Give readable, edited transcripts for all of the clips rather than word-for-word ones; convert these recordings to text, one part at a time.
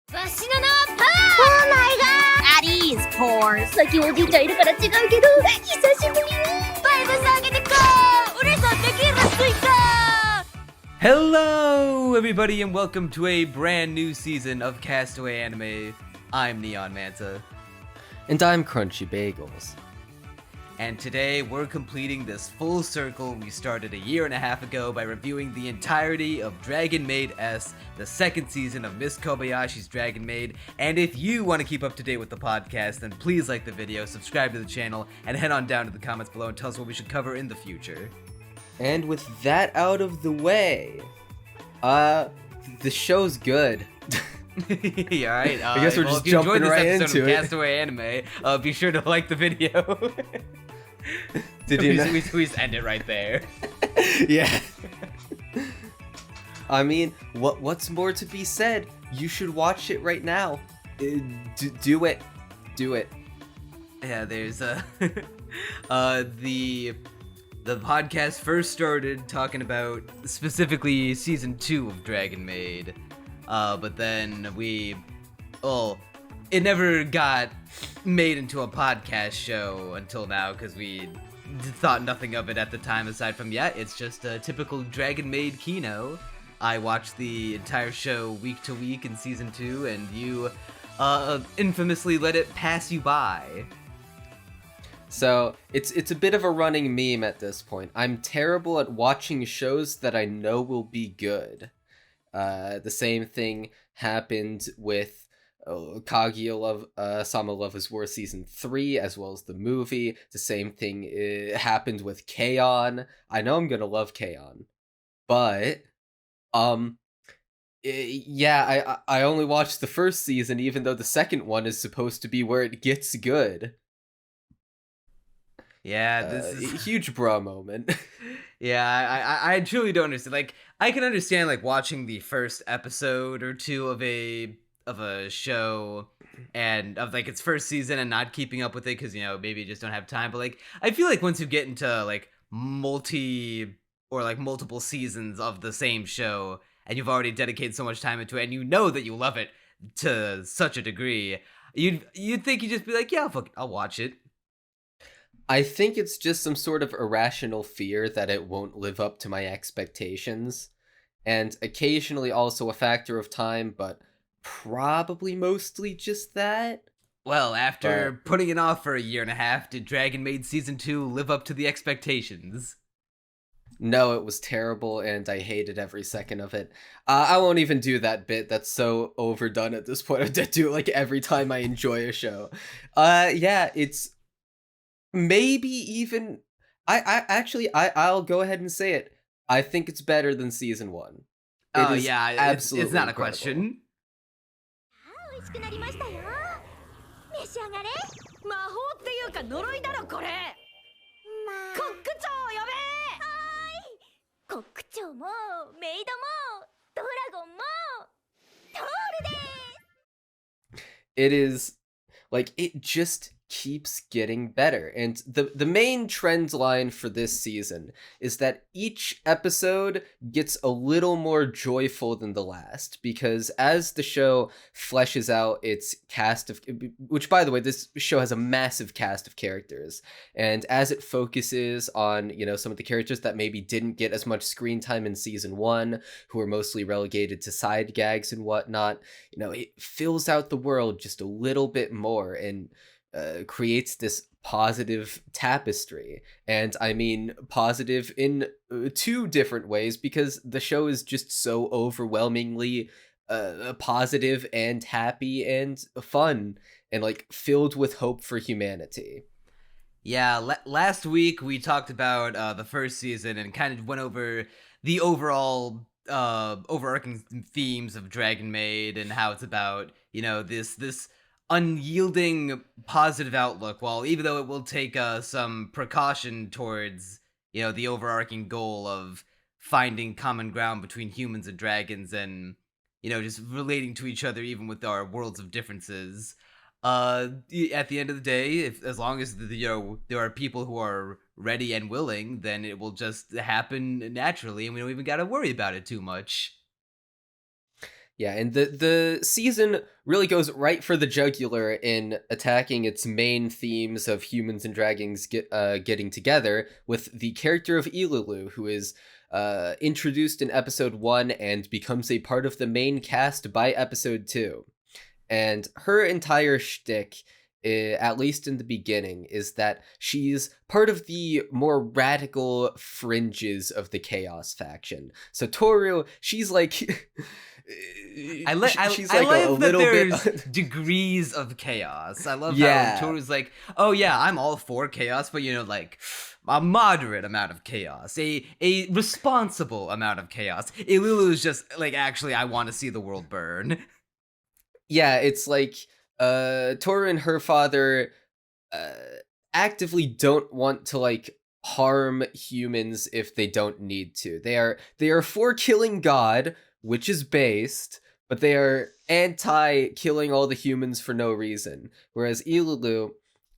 Oh my god! Addie is poor. 最近おじいちゃんいるから違うけど、久しぶりにバイブス上げてこう。嬉しそうできるスイカ。 Hello, everybody, and welcome to a brand new season of Castaway Anime. I'm Neon Manta. And I'm Crunchy Bagels. And today we're completing this full circle we started a year and a half ago by reviewing the entirety of Dragon Maid S, the second season of Miss Kobayashi's Dragon Maid. And if you want to keep up to date with the podcast, then please like the video, subscribe to the channel, and head on down to the comments below and tell us what we should cover in the future. And with that out of the way, the show's good. Yeah, alright. I guess we're just if you jumping enjoyed this right episode into of it. Castaway Anime, be sure to like the video. Did you know? We just end it right there. Yeah. I mean, what's more to be said? You should watch it right now. Do it. Do it. Yeah, there's the podcast first started talking about specifically season 2 of Dragon Maid, but then it never got made into a podcast show until now because we thought nothing of it at the time aside from, it's just a typical Dragon Maid kino. I watched the entire show week to week in season 2, and you infamously let it pass you by. So it's a bit of a running meme at this point. I'm terrible at watching shows that I know will be good. The same thing happened with Kaguya-sama Love is War Season 3, as well as the movie. The same thing happened with K-On! I know I'm gonna love K-On!, but I only watched the first season, even though the second one is supposed to be where it gets good. Yeah, this is a huge bra moment. Yeah, I truly don't understand. Like, I can understand like watching the first episode or two of a show and of like its first season and not keeping up with it because maybe you just don't have time. But like, I feel like once you get into like multiple seasons of the same show and you've already dedicated so much time into it and you know that you love it to such a degree, you'd think you'd just be like, yeah, fuck it, I'll watch it. I think it's just some sort of irrational fear that it won't live up to my expectations, and occasionally also a factor of time, but probably mostly just that. Well, after putting it off for a year and a half, did Dragon Maid Season 2 live up to the expectations? No, it was terrible, and I hated every second of it. I won't even do that bit. That's so overdone at this point. I do it like every time I enjoy a show. It's maybe even... I'll go ahead and say it. I think it's better than Season 1. Absolutely it's not a incredible. question. 美味しくなりましたよ。召し上がれ。魔法っていうか呪いだろこれ。まあ。コック長を呼べ。はーい。コック長もメイドもドラゴンもトールです。 It is like it just keeps getting better, and the main trend line for this season is that each episode gets a little more joyful than the last, because as the show fleshes out its cast of, which by the way, this show has a massive cast of characters, and as it focuses on some of the characters that maybe didn't get as much screen time in season 1, who are mostly relegated to side gags and whatnot, it fills out the world just a little bit more and creates this positive tapestry. And I mean positive in 2 different ways, because the show is just so overwhelmingly positive and happy and fun and like filled with hope for humanity. Yeah, last week we talked about the first season and kind of went over the overall overarching themes of Dragon Maid and how it's about, this unyielding positive outlook, while even though it will take some precaution towards the overarching goal of finding common ground between humans and dragons and just relating to each other even with our worlds of differences. At the end of the day, as long as there are people who are ready and willing, then it will just happen naturally and we don't even gotta worry about it too much. Yeah, and the season really goes right for the jugular in attacking its main themes of humans and dragons getting together with the character of Ilulu, who is introduced in episode 1 and becomes a part of the main cast by episode 2. And her entire shtick, at least in the beginning, is that she's part of the more radical fringes of the Chaos faction. So Toru, she's like... I she's like like a that little there's bit... degrees of chaos. I love Yeah. how Toru's like, oh yeah, I'm all for chaos, but like a moderate amount of chaos, a responsible amount of chaos. Ilulu's just like, actually, I want to see the world burn. Yeah, it's like Toru and her father actively don't want to like harm humans if they don't need to. They are for killing God, which is based, but they are anti killing all the humans for no reason. Whereas Ilulu,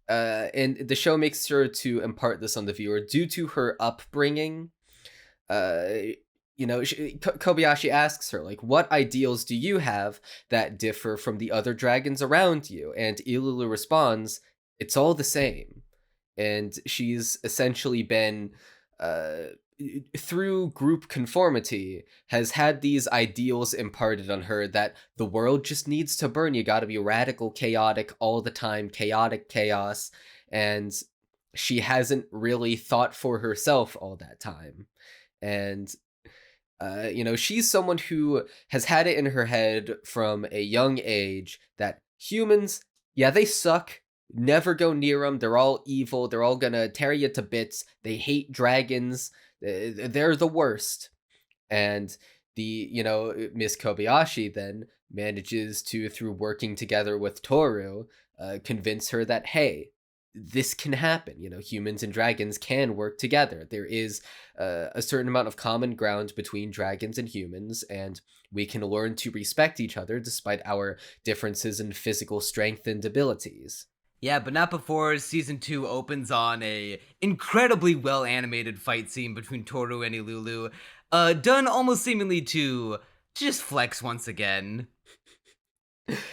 and the show makes sure to impart this on the viewer due to her upbringing. Kobayashi asks her, like, what ideals do you have that differ from the other dragons around you? And Ilulu responds, it's all the same. And she's essentially been, through group conformity, has had these ideals imparted on her that the world just needs to burn. You gotta be radical, chaotic all the time, chaotic chaos. And she hasn't really thought for herself all that time. And she's someone who has had it in her head from a young age that humans, yeah, they suck. Never go near them. They're all evil. They're all gonna tear you to bits. They hate dragons. They're the worst. And Miss Kobayashi then manages to, through working together with Toru, convince her that, hey, this can happen. Humans and dragons can work together. There is a certain amount of common ground between dragons and humans, and we can learn to respect each other despite our differences in physical strength and abilities. Yeah, but not before season 2 opens on a incredibly well animated fight scene between Toru and Ilulu, done almost seemingly to just flex once again.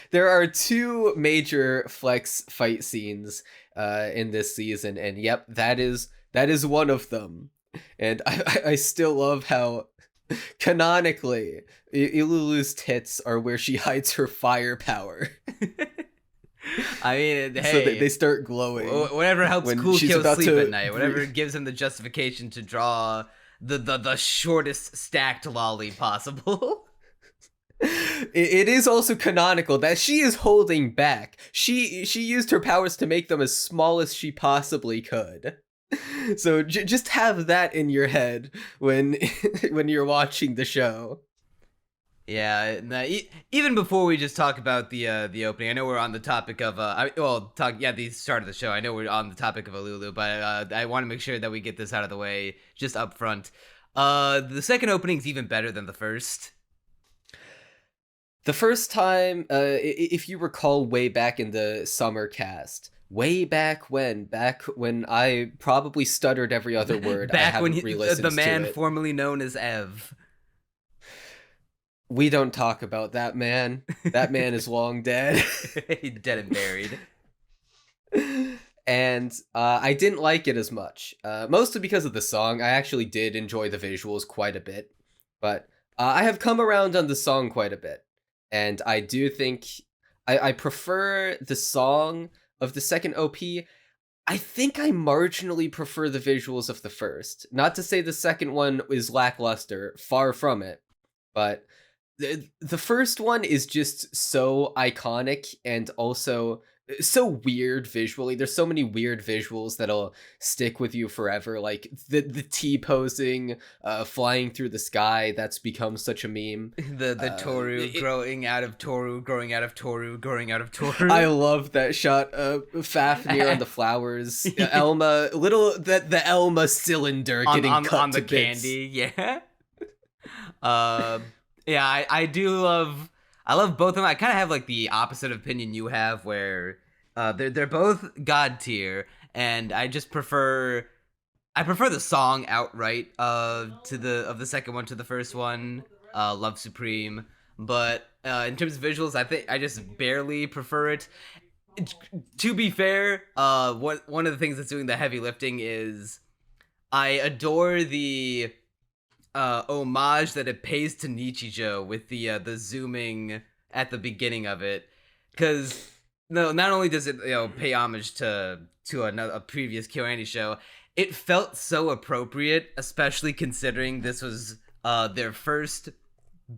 There are 2 major flex fight scenes in this season, and yep, that is one of them. And I still love how canonically Ilulu's tits are where she hides her firepower. I mean, hey, so they start glowing. Whatever helps when Cool she's Kill about sleep to at night. Whatever gives him the justification to draw the shortest stacked lolly possible. It is also canonical that she is holding back. She used her powers to make them as small as she possibly could. So just have that in your head when you're watching the show. Yeah, even before we just talk about the opening, I know we're on the topic of the start of the show. I know we're on the topic of Ilulu, but I want to make sure that we get this out of the way just up front. The second opening's even better than the first. The first time, if you recall, way back in the summer cast, way back when I probably stuttered every other word. Back when the man formerly known as Ev. We don't talk about that man. That man is long dead. He's dead and buried. And I didn't like it as much. Mostly because of the song. I actually did enjoy the visuals quite a bit. But I have come around on the song quite a bit. And I do think I prefer the song of the second OP. I think I marginally prefer the visuals of the first. Not to say the second one is lackluster. Far from it. But the first one is just so iconic and also so weird visually. There's so many weird visuals that'll stick with you forever, like the T-posing, flying through the sky. That's become such a meme. The Toru growing out of Toru, growing out of Toru, growing out of Toru. I love that shot. Fafnir on the flowers. Elma, the Elma cylinder getting cut on to the bits. candy. Yeah. Yeah, I do love. I love both of them. I kind of have like the opposite opinion you have, where they're both god tier, and I just prefer. I prefer the song outright of the second one to the first one. Love Supreme. but in terms of visuals, I think I just barely prefer it. To be fair, one of the things that's doing the heavy lifting is I adore the homage that it pays to Nichijou with the zooming at the beginning of it, because no, not only does it pay homage to a previous KyoAni show, it felt so appropriate, especially considering this was their first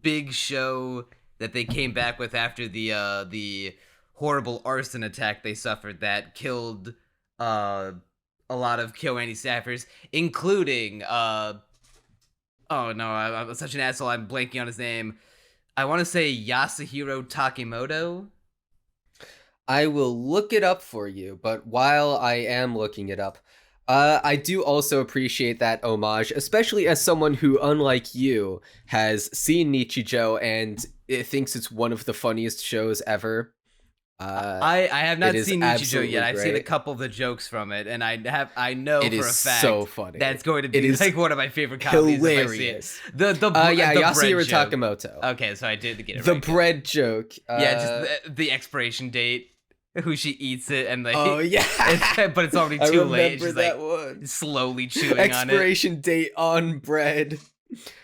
big show that they came back with after the horrible arson attack they suffered that killed a lot of KyoAni staffers, including oh no, I'm such an asshole. I'm blanking on his name. I want to say Yasuhiro Takemoto. I will look it up for you, but while I am looking it up, I do also appreciate that homage, especially as someone who, unlike you, has seen Nichijou and it thinks it's one of the funniest shows ever. I have not seen Nichijou yet. Great. I've seen a couple of the jokes from it, and I know it for a fact so funny. That's going to be like one of my favorite comedies. Hilarious. If I see it. Yeah, the Yasuhiro bread Takemoto. Okay, so I did get it the right. The bread joke. Yeah, just the expiration date. Who she eats it and like, oh yeah, but it's already too late. She's that like one. Slowly chewing on it. Expiration date on bread.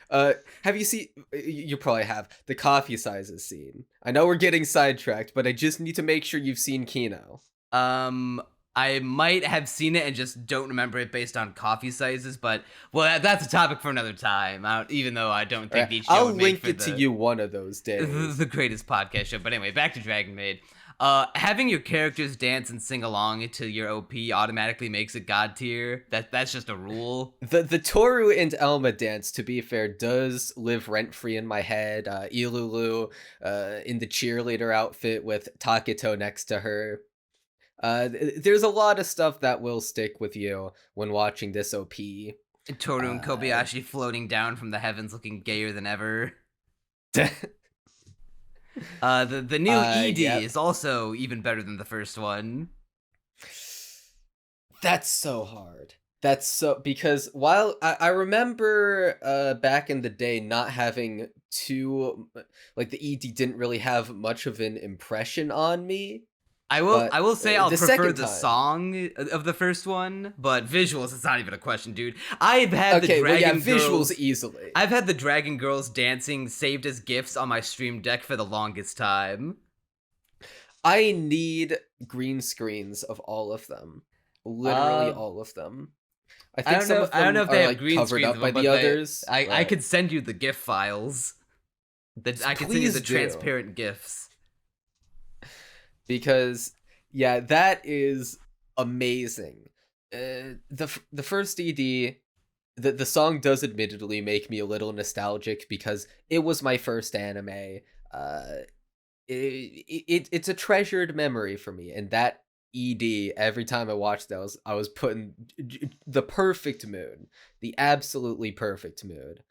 Have you seen? You probably have the coffee sizes scene. I know we're getting sidetracked, but I just need to make sure you've seen Kino. I might have seen it and just don't remember it based on coffee sizes, but well, that's a topic for another time. Even though I don't think each show I'll would make link it to you one of those days. The greatest podcast show. But anyway, back to Dragon Maid. Having your characters dance and sing along to your OP automatically makes it god tier. That's just a rule. The Toru and Elma dance, to be fair, does live rent free in my head. Ilulu, in the cheerleader outfit with Taketo next to her. There's a lot of stuff that will stick with you when watching this OP. Toru and Kobayashi floating down from the heavens, looking gayer than ever. The new ED is also even better than the first one. That's so hard. That's so, because while I remember back in the day not having too, like, the ED didn't really have much of an impression on me. I will say I'll prefer the time. song of the first one, but visuals, it's not even a question, dude. I've had the Dragon Girls visuals easily. I've had the Dragon Girls dancing saved as GIFs on my stream deck for the longest time. I need green screens of all of them. Literally all of them. I think some of them I don't know if they have like green covered screens up by but the others. I could send you the GIF files. I could send you the do. transparent GIFs. Because yeah, that is amazing. The first ED, the song does admittedly make me a little nostalgic because it was my first anime. It's a treasured memory for me, and that ED, every time I watched those, I was put in the perfect mood, the absolutely perfect mood.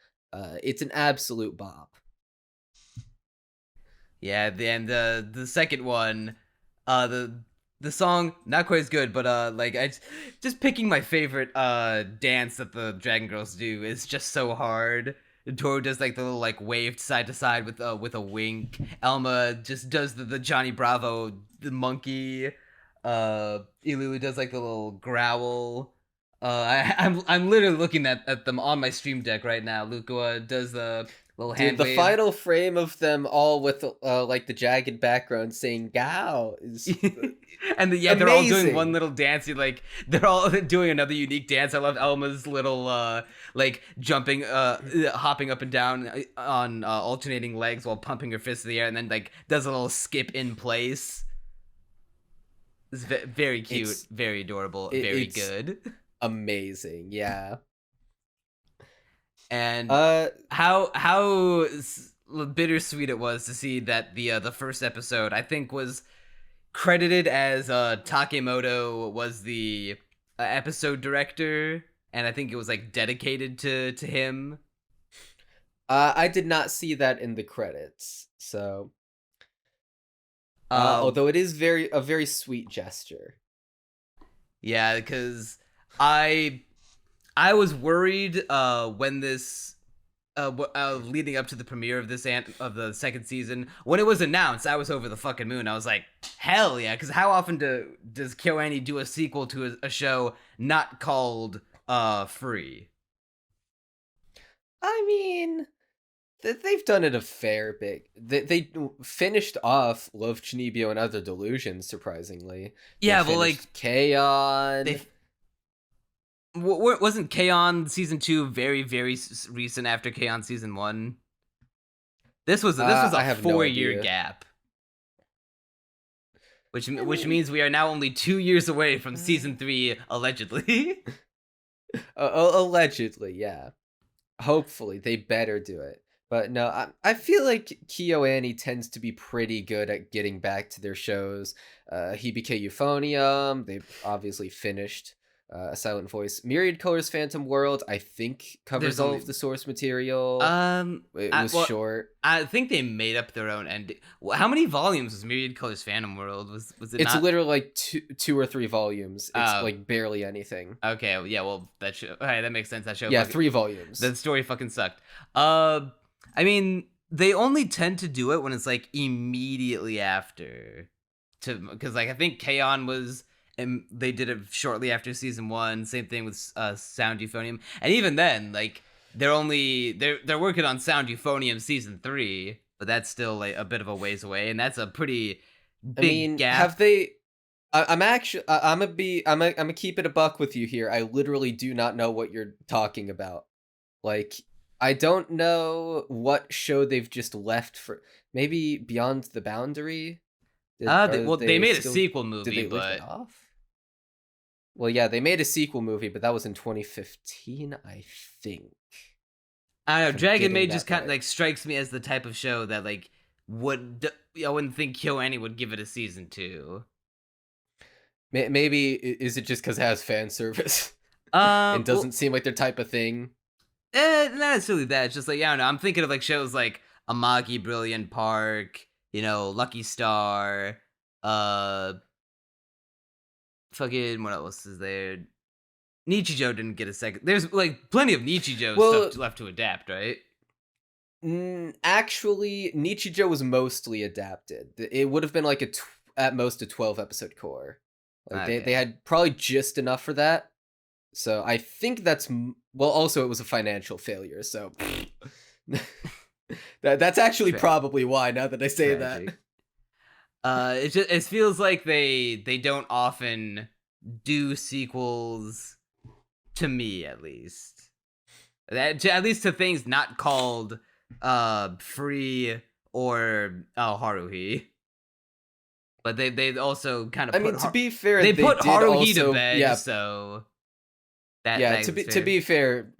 It's an absolute bop. Yeah, and the second one, the song not quite as good, but like I just picking my favorite dance that the Dragon Girls do is just so hard. Toru does like the little like waved side to side with a wink. Elma just does the Johnny Bravo, the monkey. Ilulu does like the little growl. I'm literally looking at them on my stream deck right now. Luca does the little hand the wave. Final frame of them all with like the jagged background saying "Gao" is and they're all doing one little dance. Like they're all doing another unique dance. I love Elma's little like jumping, hopping up and down on alternating legs while pumping her fist in the air, and then like does a little skip in place. It's very cute, very adorable, very good. Amazing, yeah. And how bittersweet it was to see that the first episode, I think, was credited as Takemoto was the episode director, and I think it was like dedicated to him. I did not see that in the credits, so although it is a very sweet gesture. Yeah, because I was worried when this leading up to the premiere of of the second season, when it was announced, I was over the fucking moon. I was like, hell yeah, because how often does KyoAni do a sequel to a show not called Free? I mean, they've done it a fair bit. They finished off Love, Chinibyo, and Other Delusions, surprisingly. Yeah, they but like finished K-On! Wasn't K-On! Season 2 very, very recent after K-On! Season 1? This was a I have no 4-year idea. gap. Which means we are now only 2 years away from season 3, allegedly. Allegedly, yeah. Hopefully, they better do it. But no, I feel like KyoAni tends to be pretty good at getting back to their shows. Hibike Euphonium, they've obviously finished. A Silent Voice. Myriad Colors Phantom World, I think, covers all of the source material. It was short. I think they made up their own ending. How many volumes was Myriad Colors Phantom World? Was it It's not? literally like two or three volumes. It's like barely anything. Okay, yeah, well, that makes sense. That show. Yeah, 3 volumes. The story fucking sucked. I mean, they only tend to do it when it's like immediately after, because like I think K-On! Was. And they did it shortly after season 1. Same thing with Sound Euphonium, and even then, like they're working on Sound Euphonium season 3, but that's still like a bit of a ways away, and that's a pretty big gap. Have they? I'm gonna keep it a buck with you here. I literally do not know what you're talking about. Like, I don't know what show they've just left for. Maybe Beyond the Boundary. They made a sequel movie, did they lift it off? Well, yeah, they made a sequel movie, but that was in 2015, I think. I don't know. Dragon Maid just kind of like strikes me as the type of show that like I wouldn't think KyoAni would give it a season 2. Maybe is it just because it has fan service? It doesn't seem like their type of thing. Not necessarily that. It's just like, I don't know. I'm thinking of like shows like Amagi Brilliant Park, Lucky Star, fucking what else is there? Nichijou didn't get a second. There's like plenty of Nichijou stuff left to adapt, right? Actually, Nichijou was mostly adapted. It would have been like at most a 12 episode core. Like Okay. they had probably just enough for that. So I think that's also it was a financial failure. So that's actually probably why. Now that I say that. It feels like they don't often do sequels, to me at least. At least to things not called Free or Haruhi. But they also kind of. I mean, to be fair, they put Haruhi to bed. Yeah. So. To be fair,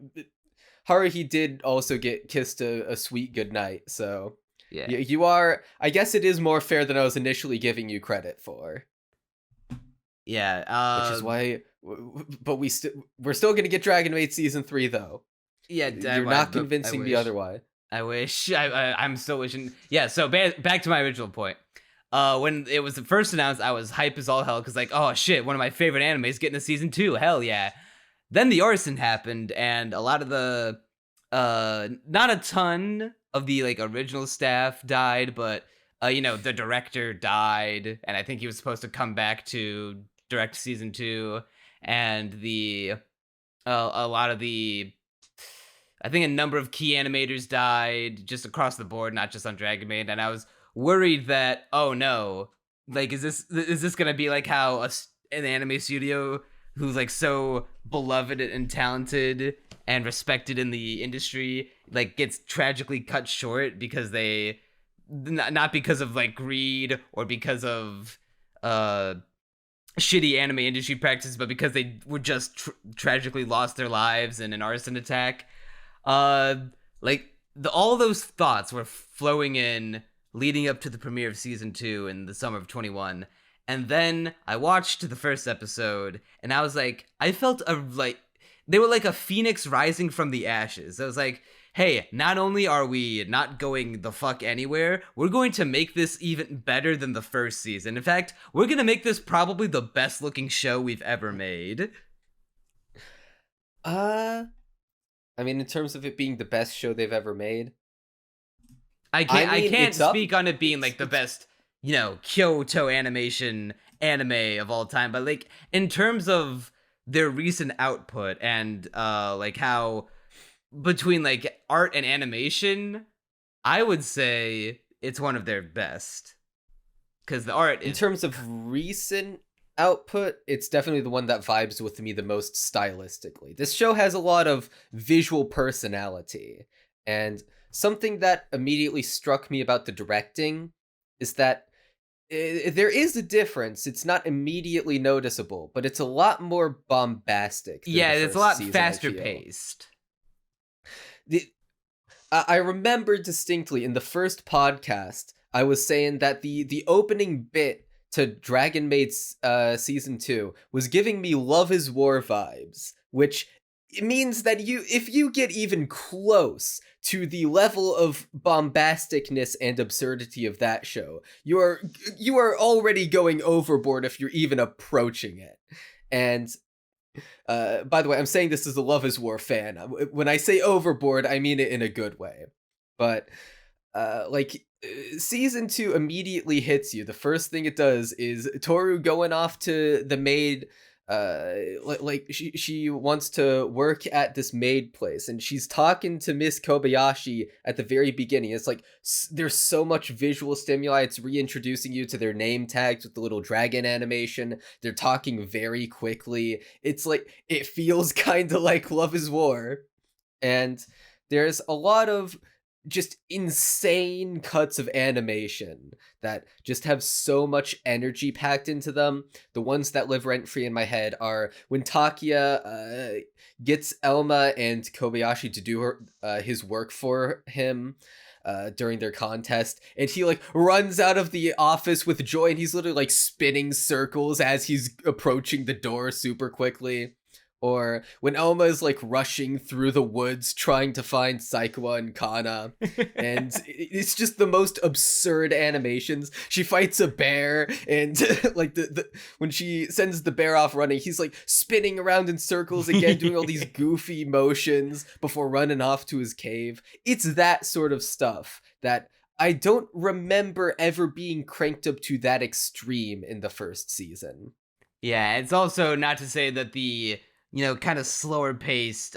Haruhi did also get kissed a sweet goodnight. So. Yeah. You are. I guess it is more fair than I was initially giving you credit for. Yeah. Which is why. But we're still gonna get Dragon Maid season 3 though. Yeah, you're not convincing me otherwise. I wish. I'm still wishing. Yeah. So back to my original point. When it was first announced, I was hype as all hell because like, oh shit, one of my favorite animes getting a season 2. Hell yeah. Then the arson happened, and a lot of the not a ton of the like original staff died, but the director died, and I think he was supposed to come back to direct season 2, and a lot of the, I think a number of key animators died just across the board, not just on Dragon Maid, and I was worried that, oh no, like is this gonna be like how an anime studio who's like so beloved and talented and respected in the industry like gets tragically cut short because they not because of like greed or because of shitty anime industry practices, but because they were just tragically lost their lives in an arson attack. Like all those thoughts were flowing in leading up to the premiere of season 2 in the summer of 21. And then I watched the first episode, and I was like, I felt they were like a phoenix rising from the ashes. I was like, hey, not only are we not going the fuck anywhere, we're going to make this even better than the first season. In fact, we're going to make this probably the best looking show we've ever made. I I mean, in terms of it being the best show they've ever made, I mean, can't it's up. speak on it being like the best, Kyoto Animation anime of all time, but like in terms of their recent output and like how between like art and animation, I would say it's one of their best. Cuz the art In is terms of recent output, it's definitely the one that vibes with me the most stylistically. This show has a lot of visual personality, and something that immediately struck me about the directing is that there is a difference. It's not immediately noticeable, but it's a lot more bombastic than the it's a first lot season, faster I feel. paced. I remember distinctly in the first podcast, I was saying that the opening bit to Dragon Maid season 2 was giving me Love is War vibes, which means that if you get even close to the level of bombasticness and absurdity of that show, you are already going overboard if you're even approaching it. And by the way, I'm saying this as a Love is War fan. When I say overboard, I mean it in a good way. But season 2 immediately hits you. The first thing it does is Toru going off to the maid. She wants to work at this maid place, and she's talking to Miss Kobayashi at the very beginning. It's like there's so much visual stimuli. It's reintroducing you to their name tags with the little dragon animation. They're talking very quickly. It's like it feels kind of like Love is War, and there's a lot of just insane cuts of animation that just have so much energy packed into them. The ones that live rent-free in my head are when Takia gets Elma and Kobayashi to do his work for him during their contest, and he like runs out of the office with joy, and he's literally like spinning circles as he's approaching the door super quickly. Or when Elma is like rushing through the woods trying to find Saikawa and Kana, and it's just the most absurd animations. She fights a bear, and like when she sends the bear off running, he's like spinning around in circles again, doing all these goofy motions before running off to his cave. It's that sort of stuff that I don't remember ever being cranked up to that extreme in the first season. Yeah, it's also not to say that the kind of slower paced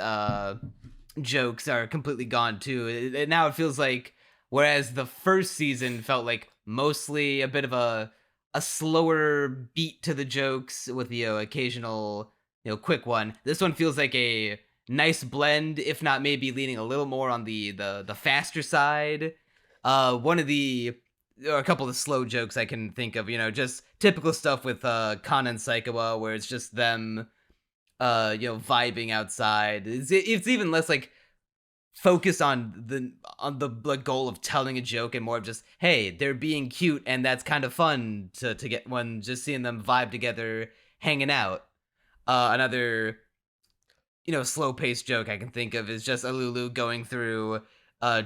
jokes are completely gone too. Now it feels like, whereas the first season felt like mostly a bit of a slower beat to the jokes with the occasional quick one, this one feels like a nice blend, if not maybe leaning a little more on the faster side. One of the a couple of slow jokes I can think of, just typical stuff with Kana and Saikawa, where it's just them vibing outside. It's even less like focused on the like, goal of telling a joke, and more of just, hey, they're being cute, and that's kind of fun to get when just seeing them vibe together hanging out. Another slow paced joke I can think of is just Ilulu going through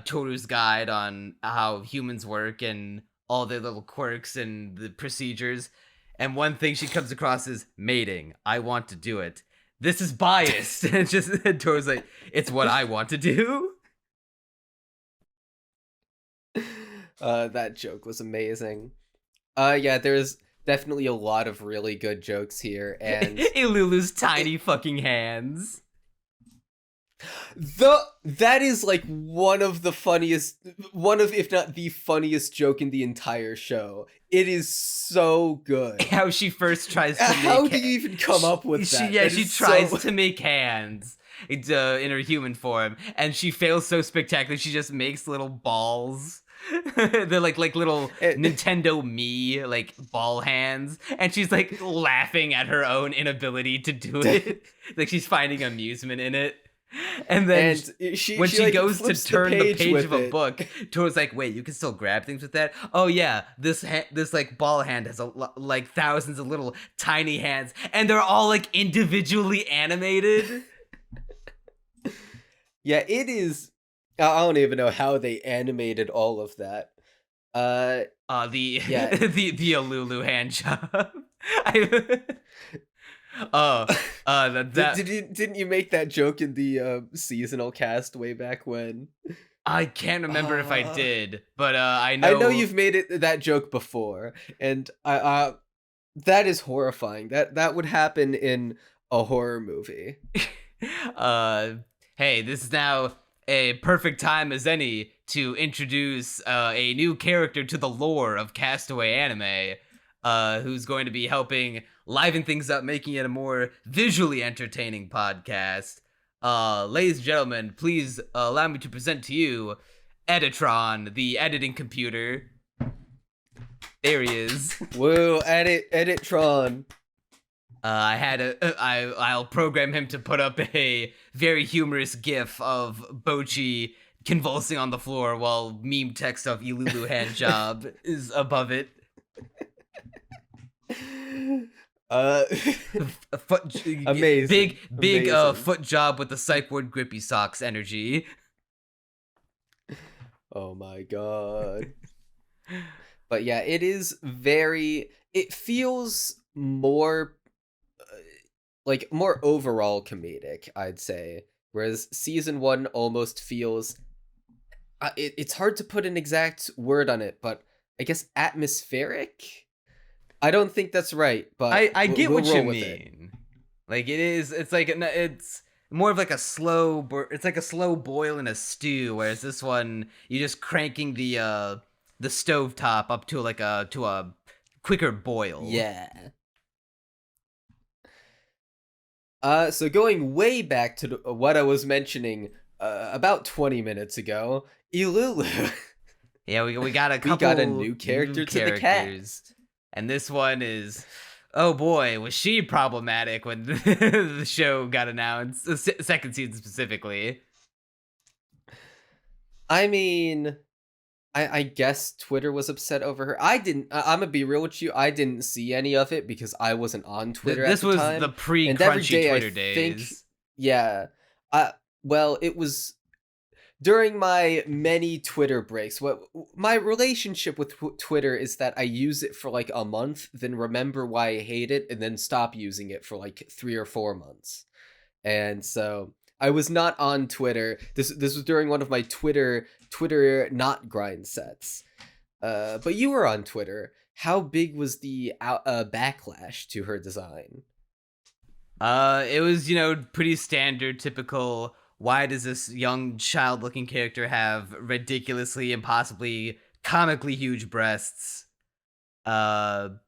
Toru's guide on how humans work and all their little quirks and the procedures, and one thing she comes across is mating. I want to do it. This is biased. And Toru's like, it's what I want to do. That joke was amazing. Yeah, there's definitely a lot of really good jokes here, and Ilulu's tiny fucking hands. That is like one of, if not the funniest joke in the entire show. It is so good. How she first tries to How do you even come up with that? She tries to make hands in her human form, and she fails so spectacularly. She just makes little balls. They're like little Nintendo Mii like ball hands, and she's like laughing at her own inability to do it. Like she's finding amusement in it. And then when she like, goes to turn the page of a book, Toru's like, wait, you can still grab things with that? Oh yeah, this like ball hand has like thousands of little tiny hands, and they're all like individually animated. Yeah, it is. I don't even know how they animated all of that. The Ilulu hand job. Oh, that Didn't you make that joke in the seasonal cast way back when? I can't remember if I did, but I I know. know you've made that joke before, and I that is horrifying. That would happen in a horror movie. Hey, this is now a perfect time as any to introduce a new character to the lore of Castaway Anime, who's going to be helping liven things up, making it a more visually entertaining podcast. Ladies and gentlemen, please allow me to present to you Editron, the editing computer. There he is. Whoa, Editron. I'll program him to put up a very humorous gif of Bochi convulsing on the floor while meme text of Ilulu hand job is above it. Amazing. Big Amazing. foot job with the psych ward grippy socks energy. Oh my god. But yeah, it feels more more overall comedic, I'd say. Whereas season 1 almost feels it's hard to put an exact word on it, but I guess atmospheric? I don't think that's right, but I get we'll what you roll with it. mean. Like it's more of like a slow boil in a stew, whereas this one you're just cranking the stovetop up to a quicker boil. Yeah. So going way back to what I was mentioning about 20 minutes ago, Ilulu. Yeah, we got a couple. We got a new character to the cast. And this one is, oh boy, was she problematic when the show got announced, the second season specifically. I mean, I guess Twitter was upset over her. I'm gonna be real with you. I didn't see any of it because I wasn't on Twitter at the time. This was the pre-crunchy Twitter days. Yeah. Well, it was during my many Twitter breaks. What my relationship with Twitter is that I use it for like a month, then remember why I hate it, and then stop using it for like 3 or 4 months. And so I was not on Twitter. This was during one of my Twitter not grind sets. But you were on Twitter. How big was the backlash to her design? It was, pretty standard, typical. Why does this young child-looking character have ridiculously, impossibly, comically huge breasts? Just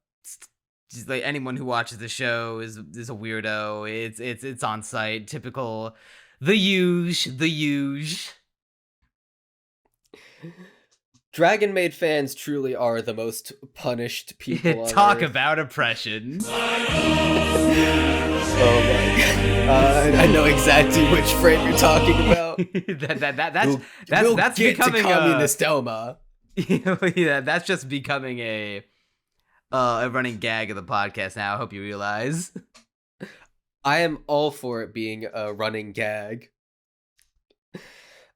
like anyone who watches the show is a weirdo. It's on site, typical. The huge. Dragon Maid fans truly are the most punished people on Talk Earth. about oppression. Oh my god. I know exactly which frame you're talking about. That's get becoming to communist Elma. Yeah, that's just becoming a running gag of the podcast now. I hope you realize. I am all for it being a running gag.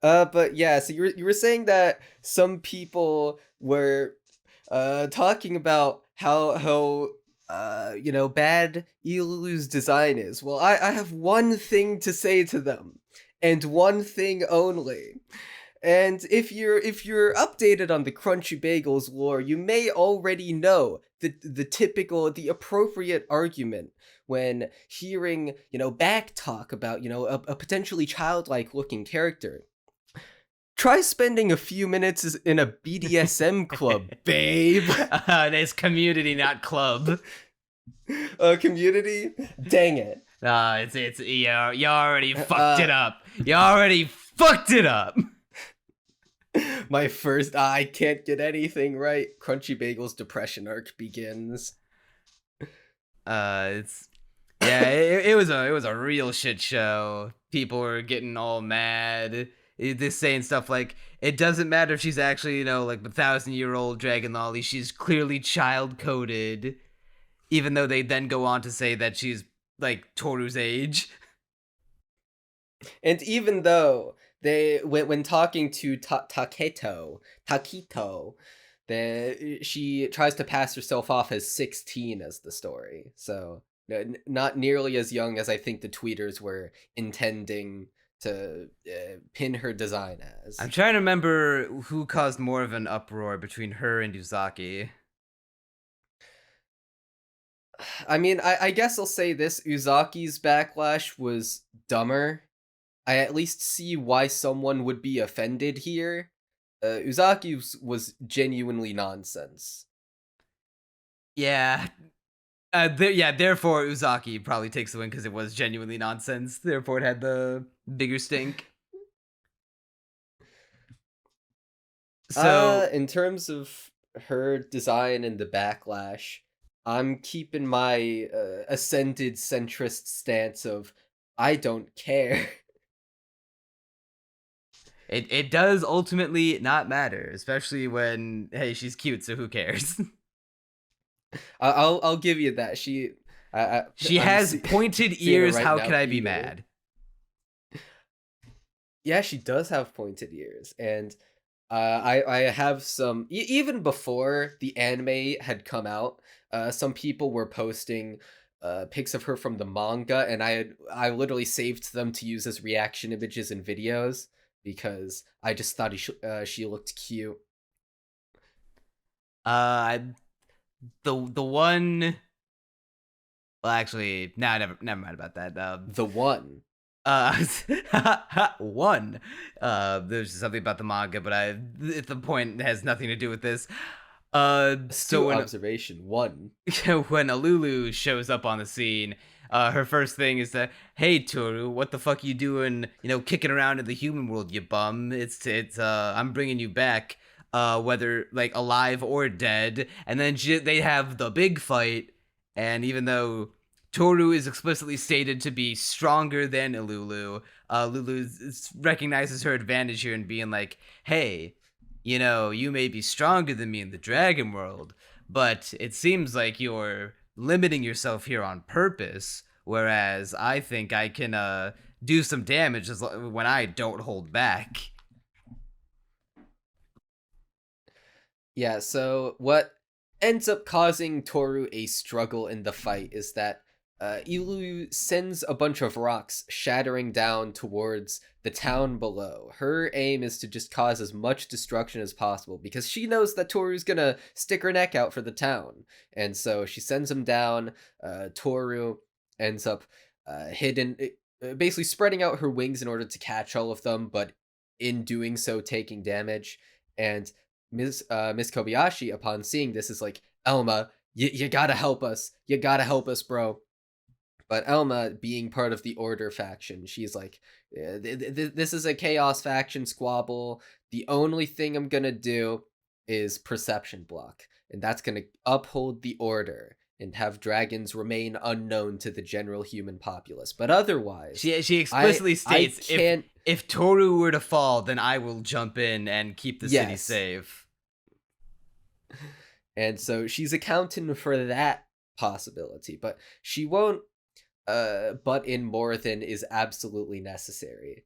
But yeah, so you were saying that some people were talking about how bad Ilulu's design is. Well, I have one thing to say to them, and one thing only. And if you're updated on the Crunchy Bagels lore, you may already know the appropriate argument when hearing, back talk about, a potentially childlike looking character. Try spending a few minutes in a BDSM club, babe. It's community, not club. Community? Dang it. It's you already fucked it up. You already fucked it up. My first I can't get anything right. Crunchy Bagel's depression arc begins. It was a real shit show. People were getting all mad. They're saying stuff like, it doesn't matter if she's actually, like the 1,000-year-old Dragon Lolly, she's clearly child-coded. Even though they then go on to say that she's, like, Toru's age. And even though when talking to Takito, she tries to pass herself off as 16 as the story. So not nearly as young as I think the tweeters were intending to pin her design as. I'm trying to remember who caused more of an uproar between her and Uzaki. I mean, I guess I'll say this: Uzaki's backlash was dumber. I at least see why someone would be offended here. Uzaki's was genuinely nonsense. Yeah. Therefore Uzaki probably takes the win because it was genuinely nonsense. Therefore it had the bigger stink. So in terms of her design and the backlash, I'm keeping my ascended centrist stance of I don't care. it does ultimately not matter, especially when, hey, she's cute, so who cares? I'll give you that. She has pointed ears. How can I be mad? Yeah, she does have pointed ears, and I have some even before the anime had come out. Some people were posting pics of her from the manga, and I literally saved them to use as reaction images and videos because I just thought she looked cute. The one. Well, actually, never mind about that. The one. One. There's something about the manga, but the point has nothing to do with this. So observation one. When Ilulu shows up on the scene, her first thing is that, "Hey Toru, what the fuck you doing? Kicking around in the human world, you bum. It's I'm bringing you back, whether like alive or dead." And then they have the big fight, and even though Toru is explicitly stated to be stronger than Ilulu, Lulu recognizes her advantage here in being like, "Hey, you may be stronger than me in the dragon world, but it seems like you're limiting yourself here on purpose, whereas I think I can do some damage when I don't hold back." Yeah, so what ends up causing Toru a struggle in the fight is that Ilulu sends a bunch of rocks shattering down towards the town below. Her aim is to just cause as much destruction as possible because she knows that Toru's gonna stick her neck out for the town. And so she sends him down. Toru ends up hidden, basically spreading out her wings in order to catch all of them, but in doing so taking damage. And Miss Kobayashi, upon seeing this, is like, "Elma, you gotta help us. You gotta help us, bro." But Elma, being part of the Order faction, she's like, "This is a chaos faction squabble. The only thing I'm gonna do is perception block, and that's gonna uphold the Order and have dragons remain unknown to the general human populace. But otherwise, she explicitly states, if Toru were to fall, then I will jump in and keep the city safe." And so she's accounting for that possibility, but she won't butt in more than is absolutely necessary.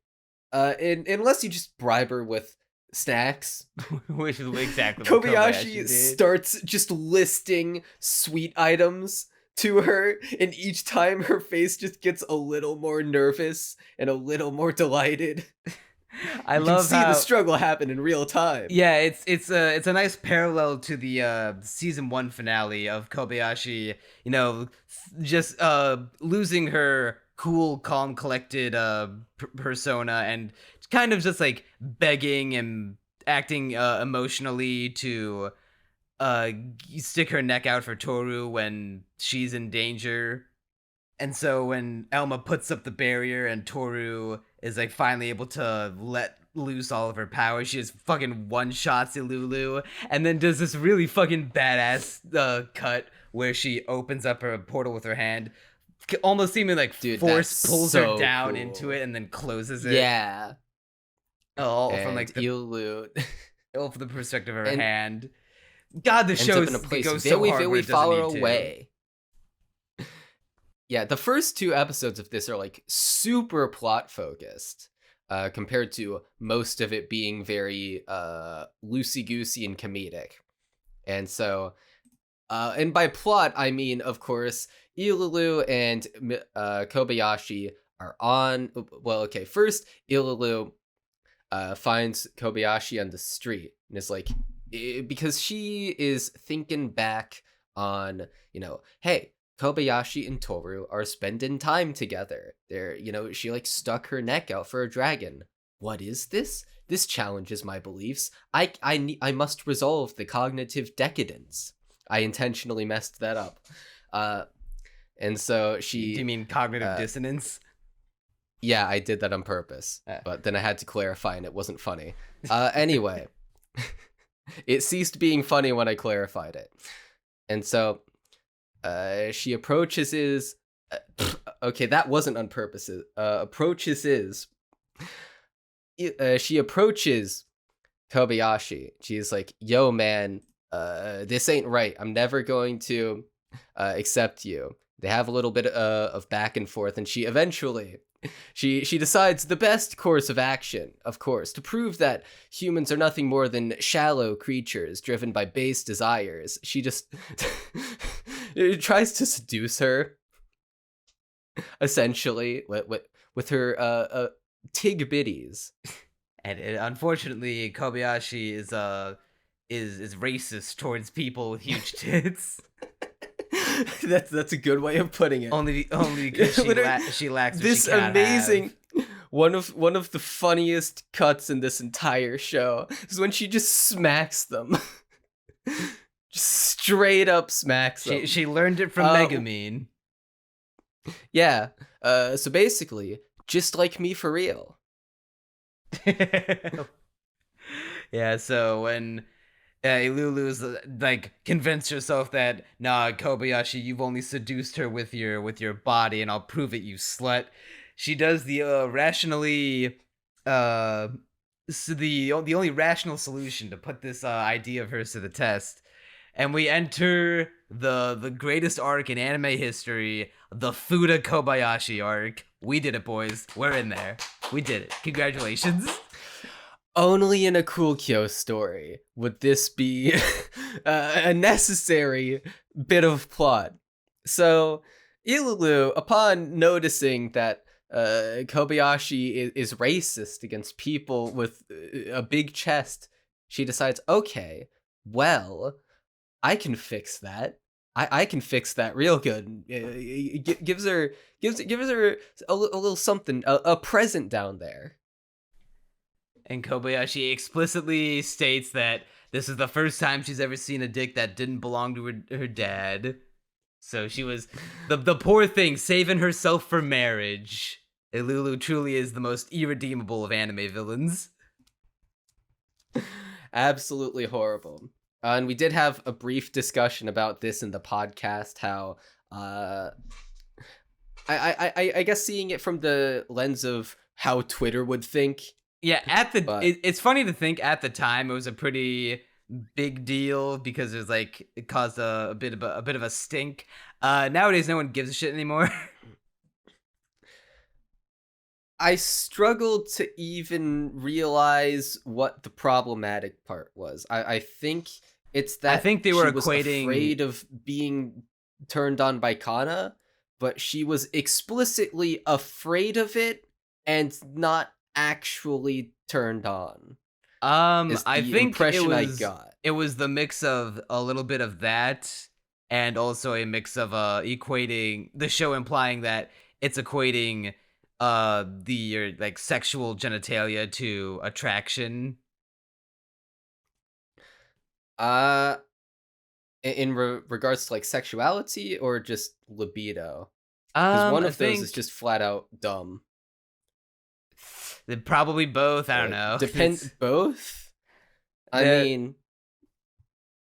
Unless you just bribe her with snacks. Which is exactly what Kobayashi starts just listing sweet items to her, and each time her face just gets a little more nervous and a little more delighted. I you love can see the struggle happen in real time. Yeah, it's a nice parallel to the season 1 finale of Kobayashi, just losing her cool, calm, collected persona and kind of just like begging and acting emotionally to stick her neck out for Toru when she's in danger. And so when Elma puts up the barrier and Toru is like finally able to let loose all of her power, she just fucking one-shots Ilulu and then does this really fucking badass cut where she opens up her portal with her hand, almost seeming like force pulls her down into it and then closes it. Yeah. Oh, from like the Ilulu. from the perspective of her hand. God, the show goes so very, hard very far away. To. Yeah, the first 2 episodes of this are like super plot focused, compared to most of it being very loosey-goosey and comedic. And so And by plot, I mean, of course, Ilulu and Kobayashi are on. Well, okay, first, Ilulu finds Kobayashi on the street and is like, because she is thinking back on, hey, Kobayashi and Toru are spending time together. They're, she like stuck her neck out for a dragon. What is this? This challenges my beliefs. I must resolve the cognitive decadence. I intentionally messed that up. And so she... Do you mean cognitive dissonance? Yeah, I did that on purpose. But then I had to clarify and it wasn't funny. Anyway, it ceased being funny when I clarified it. And so she approaches his... okay, that wasn't on purpose. She approaches Kobayashi. She's like, yo, man, this ain't right. I'm never going to accept you. They have a little bit of back and forth, and she eventually... She decides the best course of action, of course, to prove that humans are nothing more than shallow creatures driven by base desires. She just tries to seduce her, essentially, with her tig biddies. And unfortunately, Kobayashi is racist towards people with huge tits. That's a good way of putting it. Only because she lacks what this she cannot amazing have. one of the funniest cuts in this entire show is when she just smacks them. Just straight up smacks them. She learned it from Megumin. Yeah. So basically, just like me for real. Yeah, so when Ilulu's like convinced herself that, nah, Kobayashi, you've only seduced her with your body, and I'll prove it, you slut. She does the so the only rational solution to put this idea of hers to the test, and we enter the greatest arc in anime history, the Fuda Kobayashi arc. We did it, boys. We're in there. We did it. Congratulations. Only in a Cool Kyo story would this be a necessary bit of plot. So, Ilulu, upon noticing that Kobayashi is racist against people with a big chest, she decides, okay, well, I can fix that. I can fix that real good. Gives her a little something, a present down there. And Kobayashi explicitly states that this is the first time she's ever seen a dick that didn't belong to her dad. So she was the poor thing saving herself for marriage. Ilulu truly is the most irredeemable of anime villains. Absolutely horrible. And we did have a brief discussion about this in the podcast, how I guess seeing it from the lens of how Twitter would think. Yeah, it's funny to think at the time it was a pretty big deal because it caused a bit of a stink. Nowadays, no one gives a shit anymore. I struggled to even realize what the problematic part was. I think it's that I think they were she was equating afraid of being turned on by Kana, but she was explicitly afraid of it and not actually turned on. I think it was the mix of a little bit of that and also a mix of equating the show, implying that it's equating the like sexual genitalia to attraction. In regards to like sexuality or just libido, because one of those is just flat out dumb. Probably both. I don't know. Both. I mean,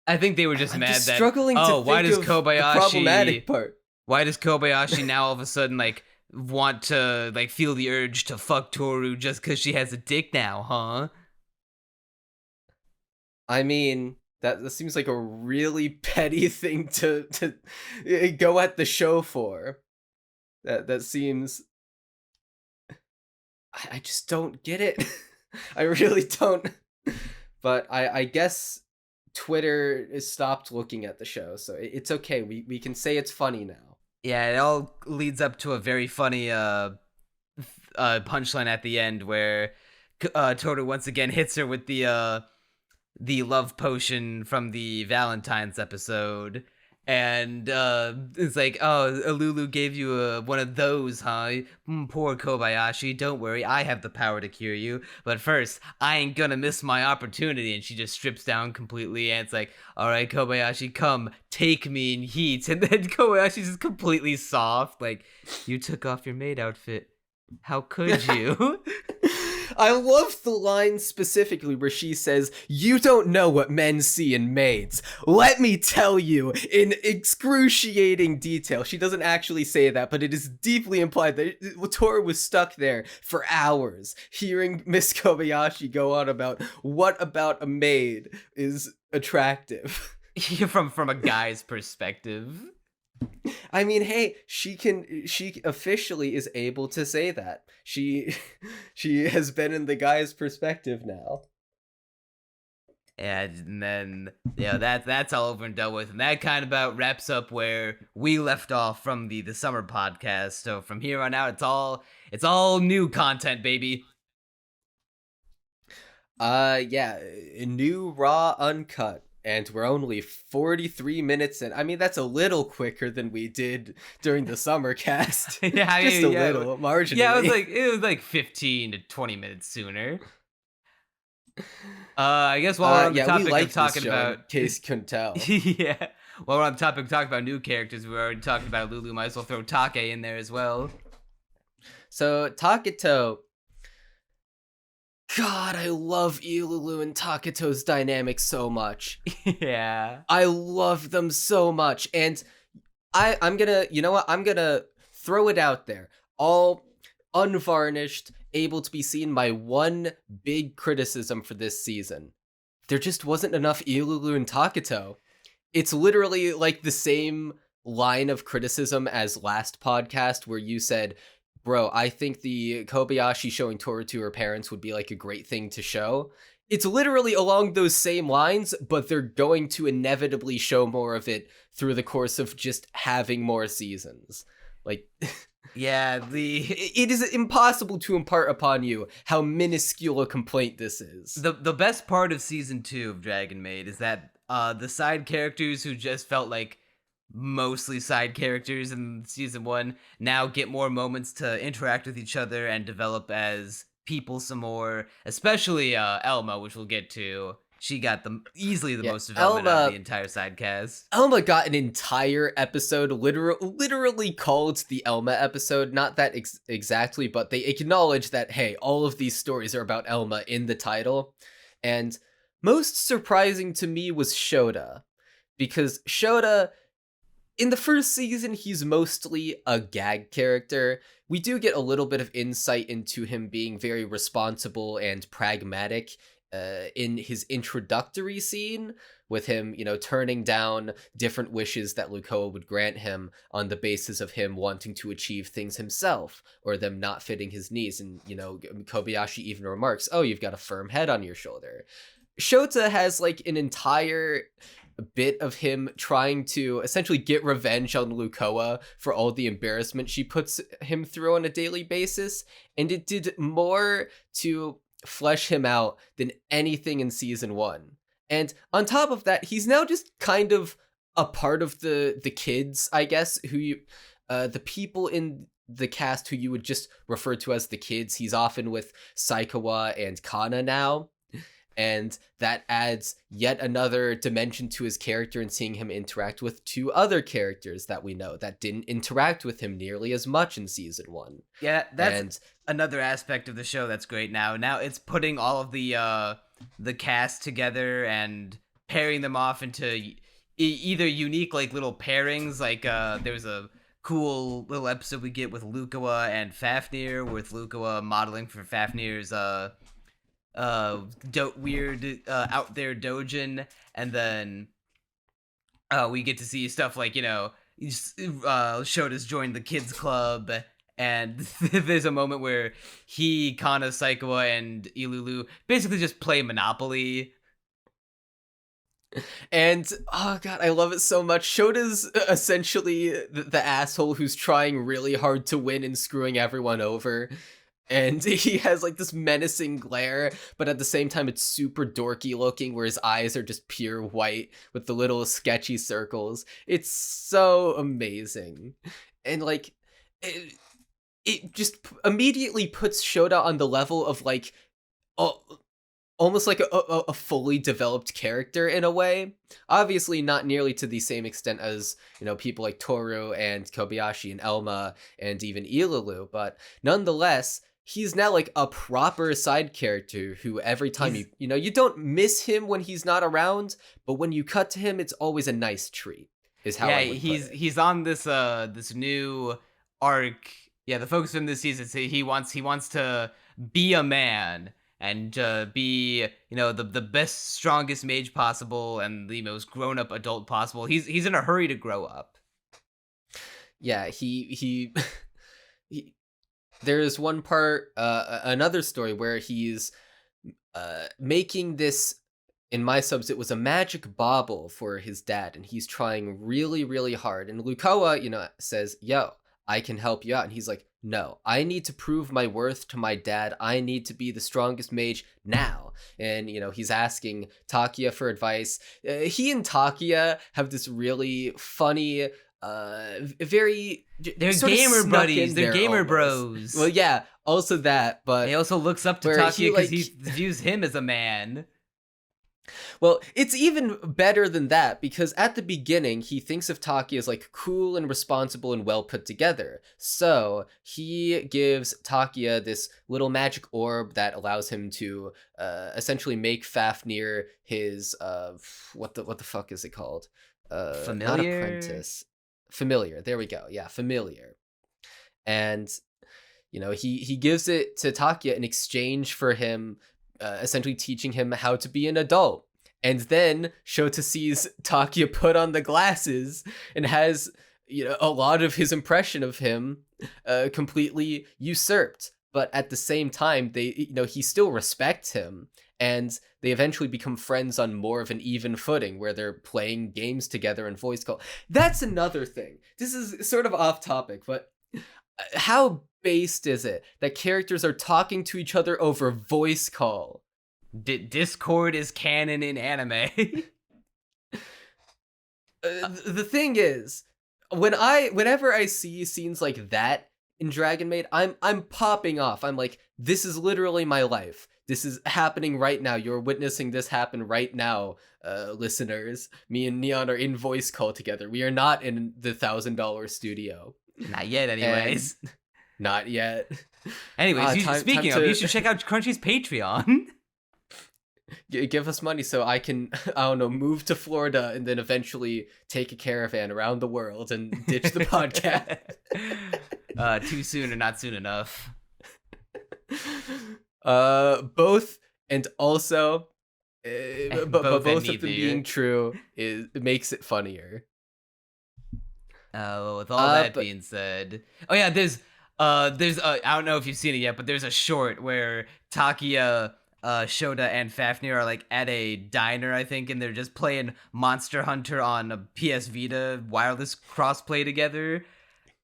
I think they were just mad that. Struggling to why does Kobayashi? The problematic part. Why does Kobayashi now all of a sudden like want to like feel the urge to fuck Toru just because she has a dick now, huh? I mean, that seems like a really petty thing to go at the show for. That seems. I just don't get it. I really don't. But I guess Twitter has stopped looking at the show, so it's okay. We can say it's funny now. Yeah, it all leads up to a very funny punchline at the end where Toru once again hits her with the love potion from the Valentine's episode. And it's like, oh, Ilulu gave you one of those, huh? Poor Kobayashi, don't worry, I have the power to cure you. But first, I ain't gonna miss my opportunity. And she just strips down completely, and it's like, all right, Kobayashi, come, take me in heat. And then Kobayashi's just completely soft, like, you took off your maid outfit. How could you? I love the line specifically where she says, "You don't know what men see in maids. Let me tell you in excruciating detail." She doesn't actually say that, but it is deeply implied that Toru was stuck there for hours, hearing Miss Kobayashi go on about what about a maid is attractive. from a guy's perspective. I mean, hey, she officially is able to say that. She has been in the guy's perspective now. And then that's all over and done with, and that kind of about wraps up where we left off from the summer podcast. So from here on out, it's all new content, baby. Yeah, new raw uncut. And we're only 43 minutes in. I mean, that's a little quicker than we did during the summer cast. Yeah, just a little, marginally. Yeah, it was like 15 to 20 minutes sooner. I guess while we're on the topic of talking about, in case you couldn't tell. Yeah, while we're on the topic of talking about new characters, we already talked about Lulu. Might as well throw Take in there as well. So Taketo. God, I love Ilulu and Taketo's dynamic so much. Yeah. I love them so much. And I'm gonna, you know what? I'm gonna throw it out there. All unvarnished, able to be seen my one big criticism for this season. There just wasn't enough Ilulu and Taketo. It's literally like the same line of criticism as last podcast where you said, bro, I think the Kobayashi showing Toru to her parents would be like a great thing to show. It's literally along those same lines, but they're going to inevitably show more of it through the course of just having more seasons. Like, yeah, it is impossible to impart upon you how minuscule a complaint this is. The best part of season 2 of Dragon Maid is that the side characters who just felt like mostly side characters in season 1 now get more moments to interact with each other and develop as people some more, especially Elma, which we'll get to. She got easily the most development out of the entire side cast. Elma got an entire episode literally called the Elma episode. Not that exactly, but they acknowledge that, hey, all of these stories are about Elma in the title. And most surprising to me was Shota, because Shota, in the first season, he's mostly a gag character. We do get a little bit of insight into him being very responsible and pragmatic in his introductory scene, with him, turning down different wishes that Lukoa would grant him on the basis of him wanting to achieve things himself, or them not fitting his needs. And, Kobayashi even remarks, oh, you've got a firm head on your shoulder. Shota has, like, an entire bit of him trying to essentially get revenge on Lukoa for all the embarrassment she puts him through on a daily basis, and it did more to flesh him out than anything in season 1. And on top of that, he's now just kind of a part of the kids, I guess, who the people in the cast who you would just refer to as the kids. He's often with Saikawa and Kana now. And that adds yet another dimension to his character, and seeing him interact with 2 other characters that we know that didn't interact with him nearly as much in season 1. Yeah, that's another aspect of the show that's great now. Now it's putting all of the cast together and pairing them off into either unique, like, little pairings. Like, there's a cool little episode we get with Lukoa and Fafnir, with Lukoa modeling for Fafnir's weird out there dojin, and then we get to see stuff like, Shota's joined the kids club, and there's a moment where he, Kana, Saikawa, and Ilulu basically just play Monopoly. And oh god, I love it so much. Shota's essentially the asshole who's trying really hard to win and screwing everyone over. And he has like this menacing glare, but at the same time it's super dorky looking where his eyes are just pure white with the little sketchy circles. It's so amazing. And like it just immediately puts Shota on the level of like almost like a fully developed character in a way. Obviously not nearly to the same extent as, you know, people like Toru and Kobayashi and Elma and even Ilulu, but nonetheless, he's now like a proper side character who every time you don't miss him when he's not around, but when you cut to him, it's always a nice treat. Is how I would put it. He's on this this new arc. Yeah, the focus from this season is he wants to be a man and be, you know, the best, strongest mage possible and the most grown-up adult possible. He's in a hurry to grow up. Yeah, he there's one part, another story where he's making this, in my subs, it was a magic bauble for his dad, and he's trying really, really hard. And Lukawa, you know, says, yo, I can help you out. And he's like, no, I need to prove my worth to my dad. I need to be the strongest mage now. And, you know, he's asking Takia for advice. He and Takia have this really funny, very... They're gamer buddies. They're gamer almost. Bros. Well, yeah, also that, but... He also looks up to Takia because he views him as a man. Well, it's even better than that, because at the beginning, he thinks of Taki as like cool and responsible and well put together. So he gives Takia this little magic orb that allows him to essentially make Fafnir his what the fuck is it called? Familiar? Not apprentice. Familiar. There we go. Yeah, familiar. And you know, he gives it to Takia in exchange for him essentially teaching him how to be an adult. And then Shota sees Takia put on the glasses and has, you know, a lot of his impression of him completely usurped. But at the same time, he still respects him, and they eventually become friends on more of an even footing where they're playing games together and voice call. That's another thing. This is sort of off topic, but how based is it that characters are talking to each other over voice call? Discord is canon in anime. The thing is, whenever I see scenes like that in Dragon Maid, I'm popping off. I'm like, this is literally my life. This is happening right now. You're witnessing this happen right now, listeners. Me and Neon are in voice call together. We are not in the $1,000 studio. Not yet, anyways. Not yet. Anyways, speaking of, you should check out Crunchy's Patreon. Give us money so I can, I don't know, move to Florida and then eventually take a caravan around the world and ditch the podcast. Too soon or not soon enough. Both, and also, but both of them being true it makes it funnier. With all that being said, oh yeah, there's I don't know if you've seen it yet, but there's a short where Takia, Shota, and Fafnir are like at a diner, I think, and they're just playing Monster Hunter on a PS Vita wireless crossplay together.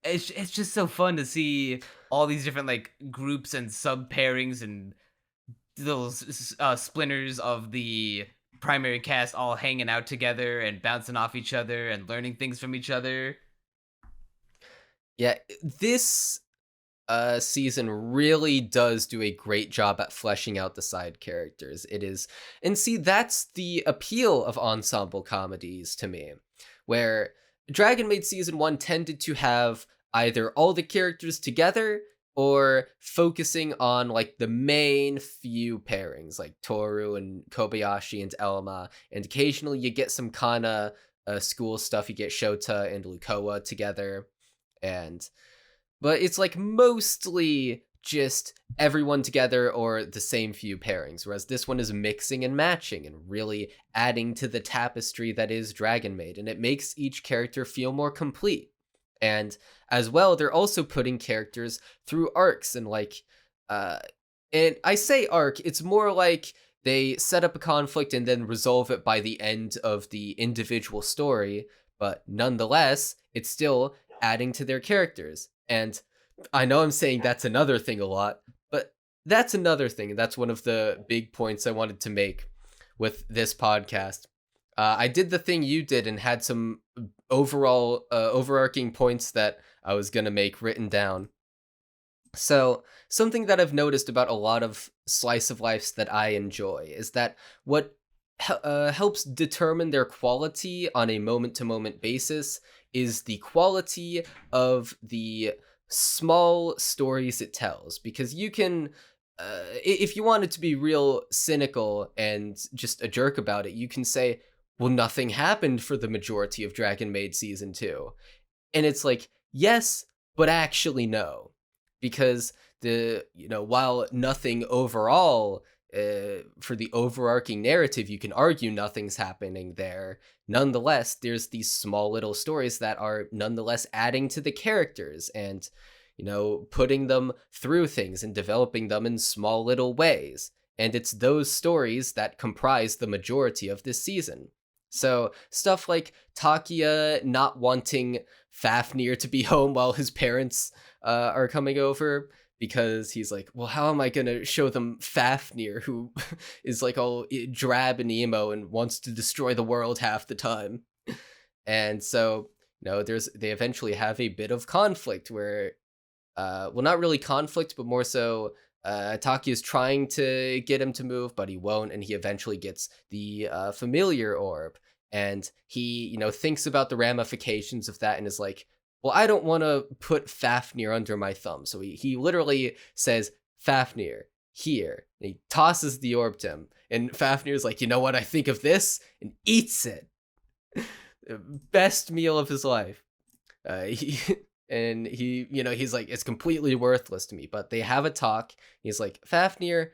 It's just so fun to see all these different like groups and sub pairings and those splinters of the primary cast all hanging out together and bouncing off each other and learning things from each other. Yeah, this season really does do a great job at fleshing out the side characters. It is, and see, that's the appeal of ensemble comedies to me, where Dragon Maid Season 1 tended to have either all the characters together or focusing on like the main few pairings, like Toru and Kobayashi and Elma, and occasionally you get some Kana school stuff, you get Shota and Lukawa together, but it's like mostly just everyone together or the same few pairings, whereas this one is mixing and matching and really adding to the tapestry that is Dragon Maid, and it makes each character feel more complete. And as well, they're also putting characters through arcs, and like and I say arc, it's more like they set up a conflict and then resolve it by the end of the individual story, but nonetheless, it's still adding to their characters. And I know I'm saying that's another thing a lot, but that's another thing. That's one of the big points I wanted to make with this podcast. I did the thing you did and had some overall overarching points that I was going to make written down. So, something that I've noticed about a lot of slice of lives that I enjoy is that what helps determine their quality on a moment to moment basis is the quality of the small stories it tells. Because you can, if you wanted to be real cynical and just a jerk about it, you can say, well, nothing happened for the majority of Dragon Maid Season 2. And it's like, yes, but actually no. Because while nothing overall, for the overarching narrative, you can argue nothing's happening there. Nonetheless, there's these small little stories that are nonetheless adding to the characters and, putting them through things and developing them in small little ways. And it's those stories that comprise the majority of this season. So stuff like Takia not wanting Fafnir to be home while his parents are coming over, because he's like, well, how am I gonna show them Fafnir, who is like all drab and emo and wants to destroy the world half the time? And so, they eventually have a bit of conflict where, well, not really conflict, but more so, Taki is trying to get him to move, but he won't, and he eventually gets the familiar orb, and he, thinks about the ramifications of that and is like, well, I don't want to put Fafnir under my thumb. So he literally says, Fafnir, here. And he tosses the orb to him. And Fafnir's like, you know what I think of this? And eats it. Best meal of his life. He's like, it's completely worthless to me. But they have a talk. He's like, Fafnir,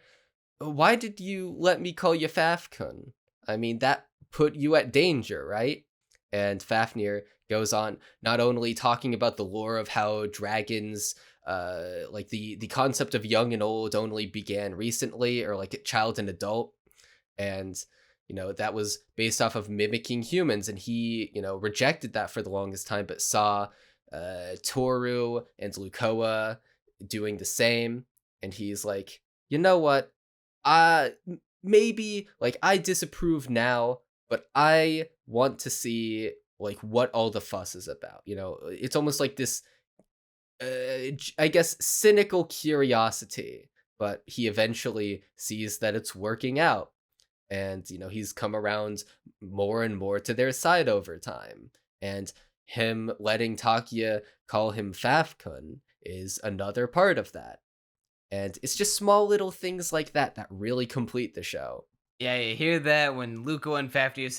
why did you let me call you Fafkun? I mean, that put you at danger, right? And Fafnir goes on not only talking about the lore of how dragons, like the concept of young and old only began recently, or like child and adult, and that was based off of mimicking humans, and he rejected that for the longest time, but saw Toru and Lukoa doing the same, and he's like, you know what, maybe like I disapprove now, but I want to see like what all the fuss is about. It's almost like this, I guess, cynical curiosity, but he eventually sees that it's working out, and he's come around more and more to their side over time, and him letting Takia call him Fafkun is another part of that. And it's just small little things like that that really complete the show. Yeah, you hear that when Luko and Fafnir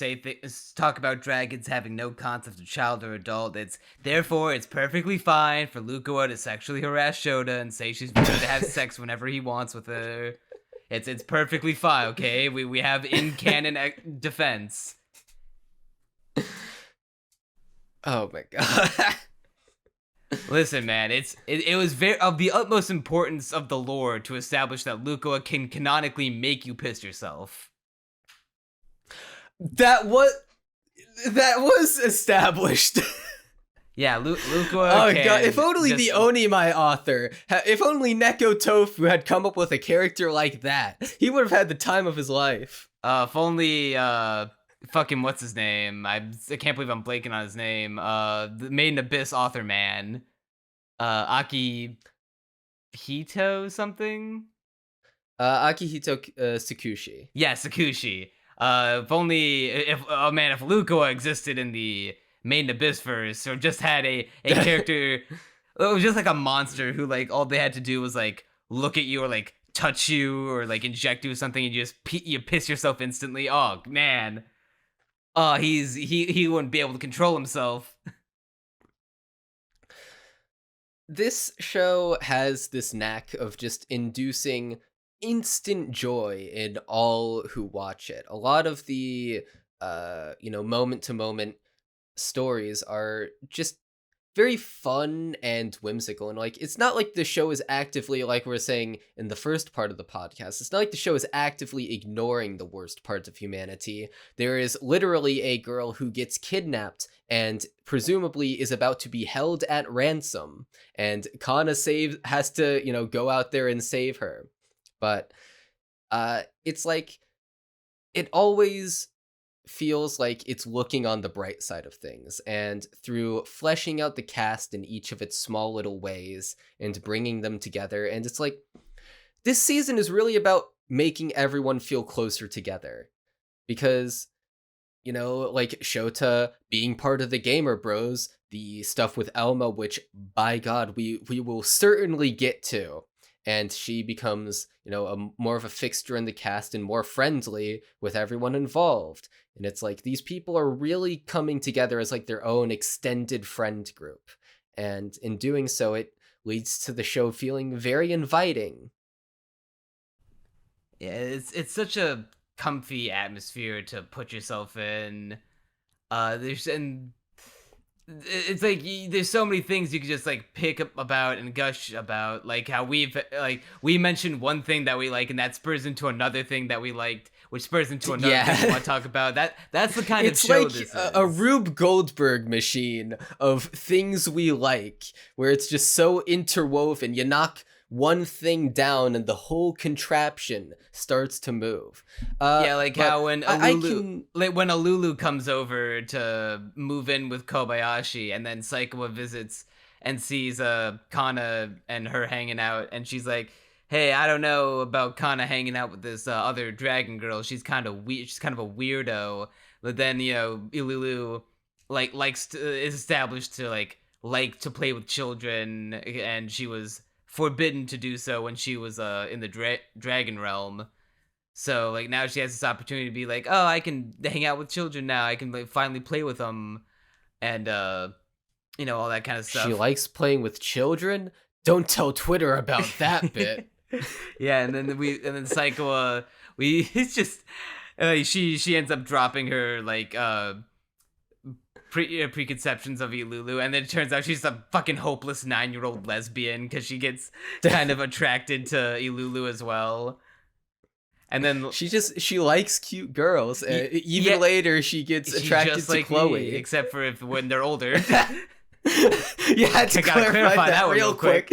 talk about dragons having no concept of child or adult. Therefore it's perfectly fine for Luko to sexually harass Shota and say she's willing to have sex whenever he wants with her. It's perfectly fine, okay? We have in canon defense. Oh my god. Listen, man, it was very of the utmost importance of the lore to establish that Lukoa can canonically make you piss yourself. That was established. Yeah, Lukoa. Oh god! If only the Onimai author, if only Neko Tofu had come up with a character like that, he would have had the time of his life. If only fucking what's his name? I can't believe I'm blanking on his name. The Maiden Abyss author man, Akihito something. Akihito Sakushi. Yeah, Sakushi. If Lukoa existed in the Maiden Abyss verse, or just had a character, it was just like a monster who like all they had to do was like look at you or like touch you or like inject you with something and you just you piss yourself instantly. Oh man. He wouldn't be able to control himself. This show has this knack of just inducing instant joy in all who watch it. A lot of the moment to moment stories are just very fun and whimsical, and like it's not like the show is actively, like we were saying in the first part of the podcast, it's not like the show is actively ignoring the worst parts of humanity. There is literally a girl who gets kidnapped and presumably is about to be held at ransom, and Kana has to, go out there and save her. But it's like it always feels like it's looking on the bright side of things, and through fleshing out the cast in each of its small little ways and bringing them together, and it's like this season is really about making everyone feel closer together, because like Shota being part of the Gamer Bros, the stuff with Elma, which by God we will certainly get to, and she becomes more of a fixture in the cast and more friendly with everyone involved. And it's like these people are really coming together as like their own extended friend group, and in doing so it leads to the show feeling very inviting. Yeah, it's such a comfy atmosphere to put yourself in. It's like there's so many things you could just like pick up about and gush about, like how we mentioned one thing that we like, and that spurs into another thing that we liked, which spurs into another thing we want to talk about. That's the kind of show this is. It's like a Rube Goldberg machine of things we like, where it's just so interwoven. You knock one thing down and the whole contraption starts to move. How when Ilulu comes over to move in with Kobayashi, and then Saikawa visits and sees Kana and her hanging out, and she's like, hey, I don't know about Kana hanging out with this other dragon girl. She's kind of weird. She's kind of a weirdo. But then Ilulu is established to like to play with children, and she was forbidden to do so when she was in the dragon realm. So like now she has this opportunity to be like, oh, I can hang out with children now. I can finally play with them, and all that kind of stuff. She likes playing with children? Don't tell Twitter about that bit. Yeah, and then Saikawa, it's just she ends up dropping her preconceptions of Ilulu, and then it turns out she's a fucking hopeless 9-year-old lesbian because she gets kind of attracted to Ilulu as well. And then she likes cute girls. Later she gets attracted to Chloe, except for when they're older. You had to clarify that real quick.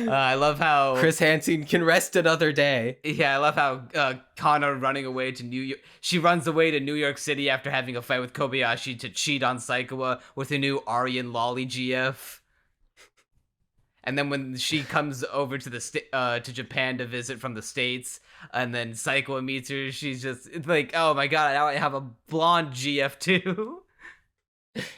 I love how Chris Hansen can rest another day. Yeah, I love how Kana running away to New York. She runs away to New York City after having a fight with Kobayashi to cheat on Saikawa with a new Aryan Lolly GF. And then when she comes over to to Japan to visit from the States, and then Saikawa meets her, she's just like, oh my god, now I have a blonde GF too.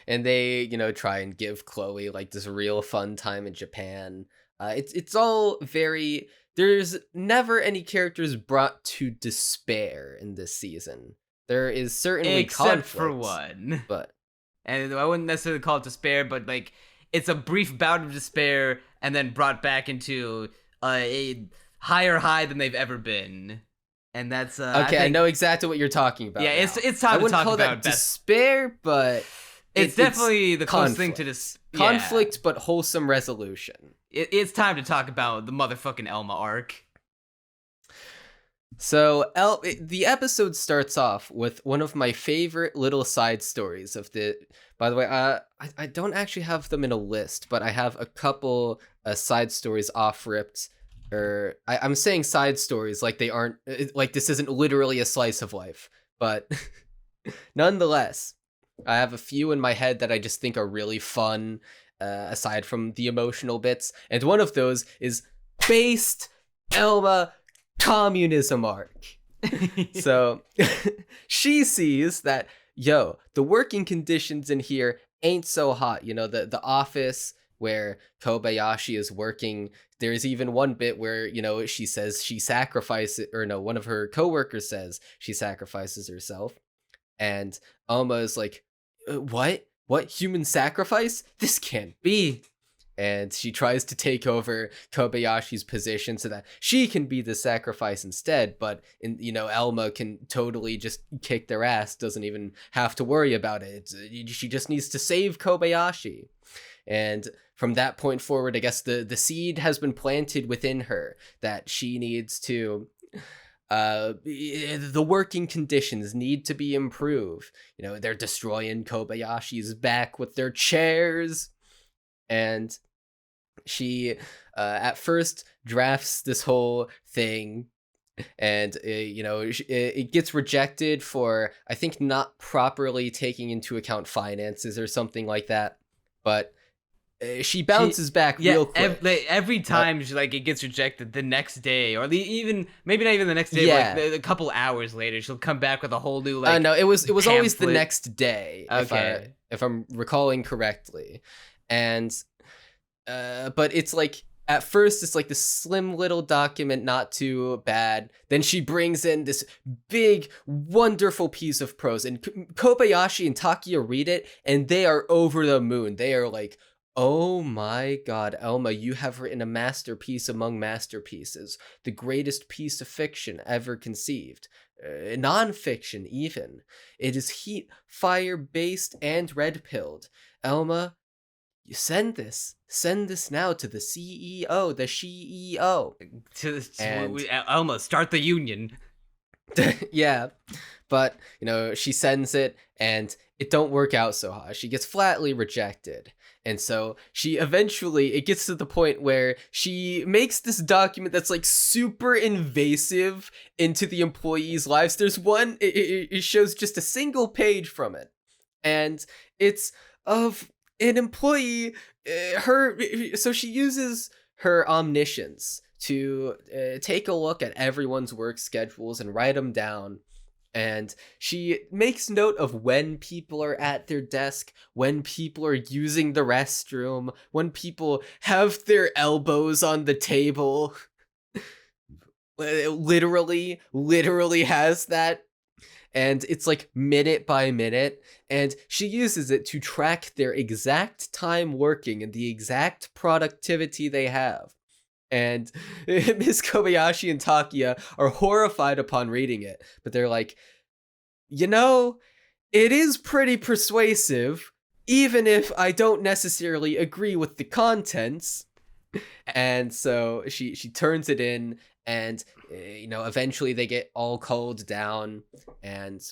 And they, try and give Chloe like this real fun time in Japan. It's all very. There's never any characters brought to despair in this season. There is certainly except for one, and I wouldn't necessarily call it despair, but like it's a brief bout of despair, and then brought back into a higher high than they've ever been. And that's okay. I know exactly what you're talking about. Yeah, now. It's time to talk call about that despair, but it's definitely the closest thing to this conflict, but wholesome resolution. It's time to talk about the motherfucking Elma arc. So the episode starts off with one of my favorite little side stories of the. By the way, I don't actually have them in a list, but I have a couple side stories off ripped. Or I'm saying side stories like they aren't, like this isn't literally a slice of life, but nonetheless, I have a few in my head that I just think are really fun, aside from the emotional bits, and one of those is based Elma communism arc. So she sees that, the working conditions in here ain't so hot. The office where Kobayashi is working, there's even one bit where, she says she sacrifices, or no, one of her coworkers says she sacrifices herself. And Alma is like, what? What? Human sacrifice? This can't be. and she tries to take over Kobayashi's position so that she can be the sacrifice instead. But Elma can totally just kick their ass, doesn't even have to worry about it. She just needs to save Kobayashi. And from that point forward, I guess the seed has been planted within her that she needs to the working conditions need to be improved. They're destroying Kobayashi's back with their chairs, and she at first drafts this whole thing, and it gets rejected for, I think, not properly taking into account finances or something like that. But she bounces back real quick. Every time it gets rejected, the next day, or even maybe not even the next day, but a couple hours later, she'll come back with a whole new no, it was pamphlet. Always the next day. Okay, if I'm recalling correctly, and but it's at first it's this slim little document, not too bad. Then she brings in this big, wonderful piece of prose, and Kobayashi and Takia read it, and they are over the moon. They are like, "Oh my god, Elma, you have written a masterpiece among masterpieces, the greatest piece of fiction ever conceived. Non-fiction, even. It is heat, fire-based, and red-pilled. Elma, you send this now to the CEO, the CEO." Elma, start the union. Yeah, but, she sends it, and it don't work out so hard. She gets flatly rejected. And so it gets to the point where she makes this document that's super invasive into the employees' lives. There's one, it shows just a single page from it, and it's of an employee, so she uses her omniscience to take a look at everyone's work schedules and write them down. And she makes note of when people are at their desk, when people are using the restroom, when people have their elbows on the table. It literally has that. And it's minute by minute. And she uses it to track their exact time working and the exact productivity they have. And Miss Kobayashi and Takia are horrified upon reading it, but they're like, it is pretty persuasive, even if I don't necessarily agree with the contents. And so she turns it in, and eventually they get all called down. And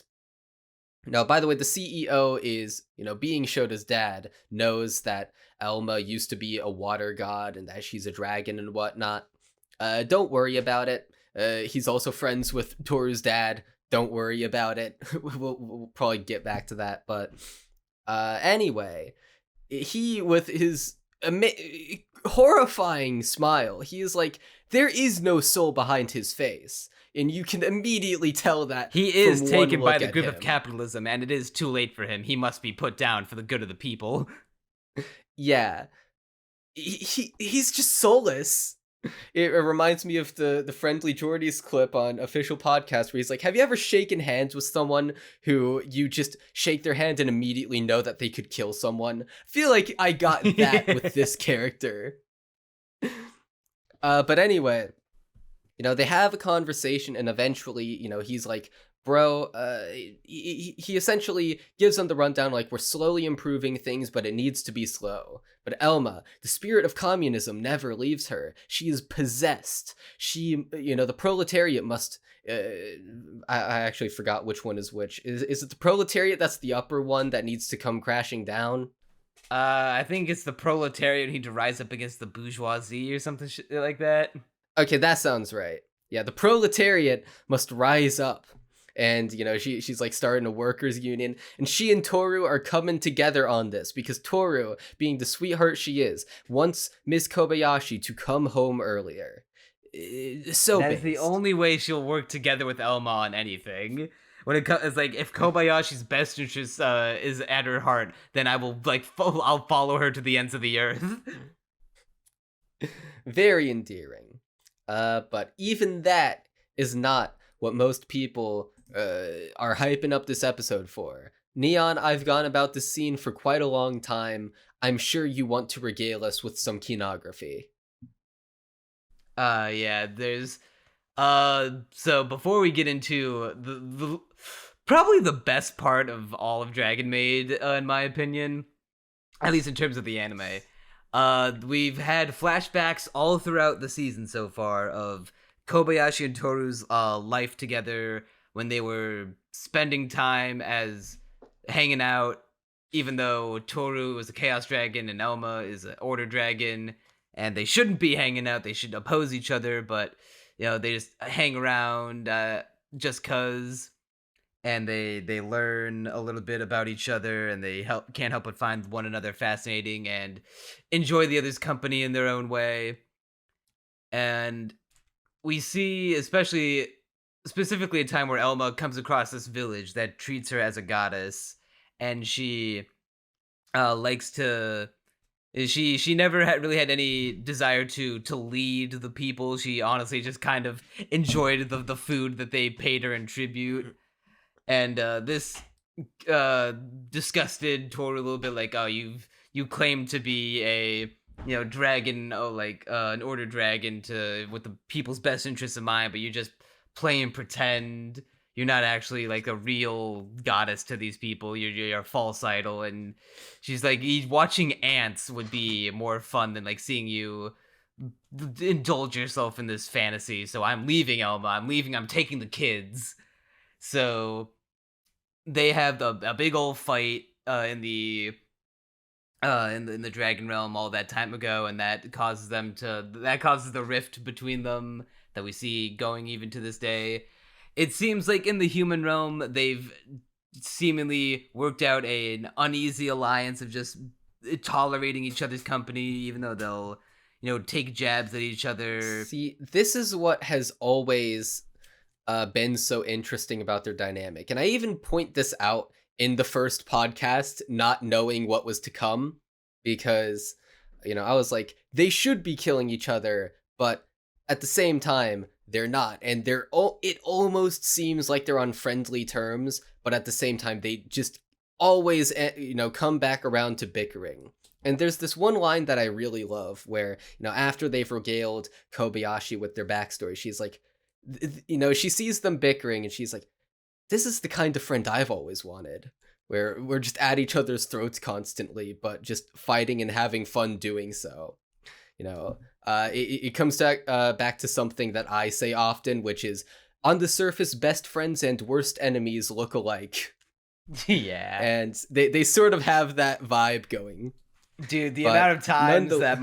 by the way, the CEO is, being Shota's dad, knows that Elma used to be a water god and that she's a dragon and whatnot. Don't worry about it. He's also friends with Toru's dad. Don't worry about it. We'll probably get back to that. But anyway, he, with his horrifying smile, he is like, there is no soul behind his face. And you can immediately tell that he is taken by the grip of capitalism, and it is too late for him. He must be put down for the good of the people. Yeah. He's just soulless. It reminds me of the Friendly Jordy's clip on Official Podcast where he's like, have you ever shaken hands with someone who you just shake their hand and immediately know that they could kill someone? I feel like I got that with this character. But anyway, they have a conversation, and eventually, he's like, bro, he essentially gives them the rundown, we're slowly improving things, but it needs to be slow. But Elma, the spirit of communism never leaves her. She is possessed. She, the proletariat must, I actually forgot which one is which. Is it the proletariat that's the upper one that needs to come crashing down? I think it's the proletariat need to rise up against the bourgeoisie or something like that. Okay, that sounds right. Yeah, the proletariat must rise up. And, she's starting a workers' union, and she and Toru are coming together on this because Toru, being the sweetheart she is, wants Miss Kobayashi to come home earlier. So that's the only way she'll work together with Elma on anything. When it comes, if Kobayashi's best interest is at her heart, then I will I'll follow her to the ends of the earth. Very endearing. But even that is not what most people are hyping up this episode for. Neon, I've gone about this scene for quite a long time. I'm sure you want to regale us with some kinography. Yeah, there's so before we get into the probably the best part of all of Dragon Maid, in my opinion, at least in terms of the anime, we've had flashbacks all throughout the season so far of Kobayashi and Toru's life together when they were spending time as hanging out, even though Toru is a Chaos Dragon and Elma is an Order Dragon, and they shouldn't be hanging out. They should oppose each other, but they just hang around just cause, and they learn a little bit about each other, and they can't help but find one another fascinating and enjoy the other's company in their own way. And we see, specifically a time where Elma comes across this village that treats her as a goddess, and she likes to. She never really had any desire to lead the people. She honestly just kind of enjoyed the food that they paid her in tribute, and this disgusted Toru a little bit, like, oh, you claim to be a dragon, an order dragon with the people's best interests in mind, but you just play and pretend. You're not actually like a real goddess to these people. You're a false idol. And she's like, watching ants would be more fun than like seeing you indulge yourself in this fantasy. So I'm leaving, Elma. I'm taking the kids. So they have a big old fight in the dragon realm all that time ago, and that causes the rift between them that we see going even to this day. It seems like in the human realm, they've seemingly worked out an uneasy alliance of just tolerating each other's company, even though they'll, take jabs at each other. See, this is what has always been so interesting about their dynamic. And I even point this out in the first podcast, not knowing what was to come, because, I was like, they should be killing each other, but at the same time, they're not, and it almost seems like they're on friendly terms, but at the same time they just always come back around to bickering. And there's this one line that I really love where after they've regaled Kobayashi with their backstory, she's like, she sees them bickering and she's like, this is the kind of friend I've always wanted, where we're just at each other's throats constantly, but just fighting and having fun doing so. It comes back to something that I say often, which is, on the surface, best friends and worst enemies look alike. Yeah. And they sort of have that vibe going. Dude, the amount of times that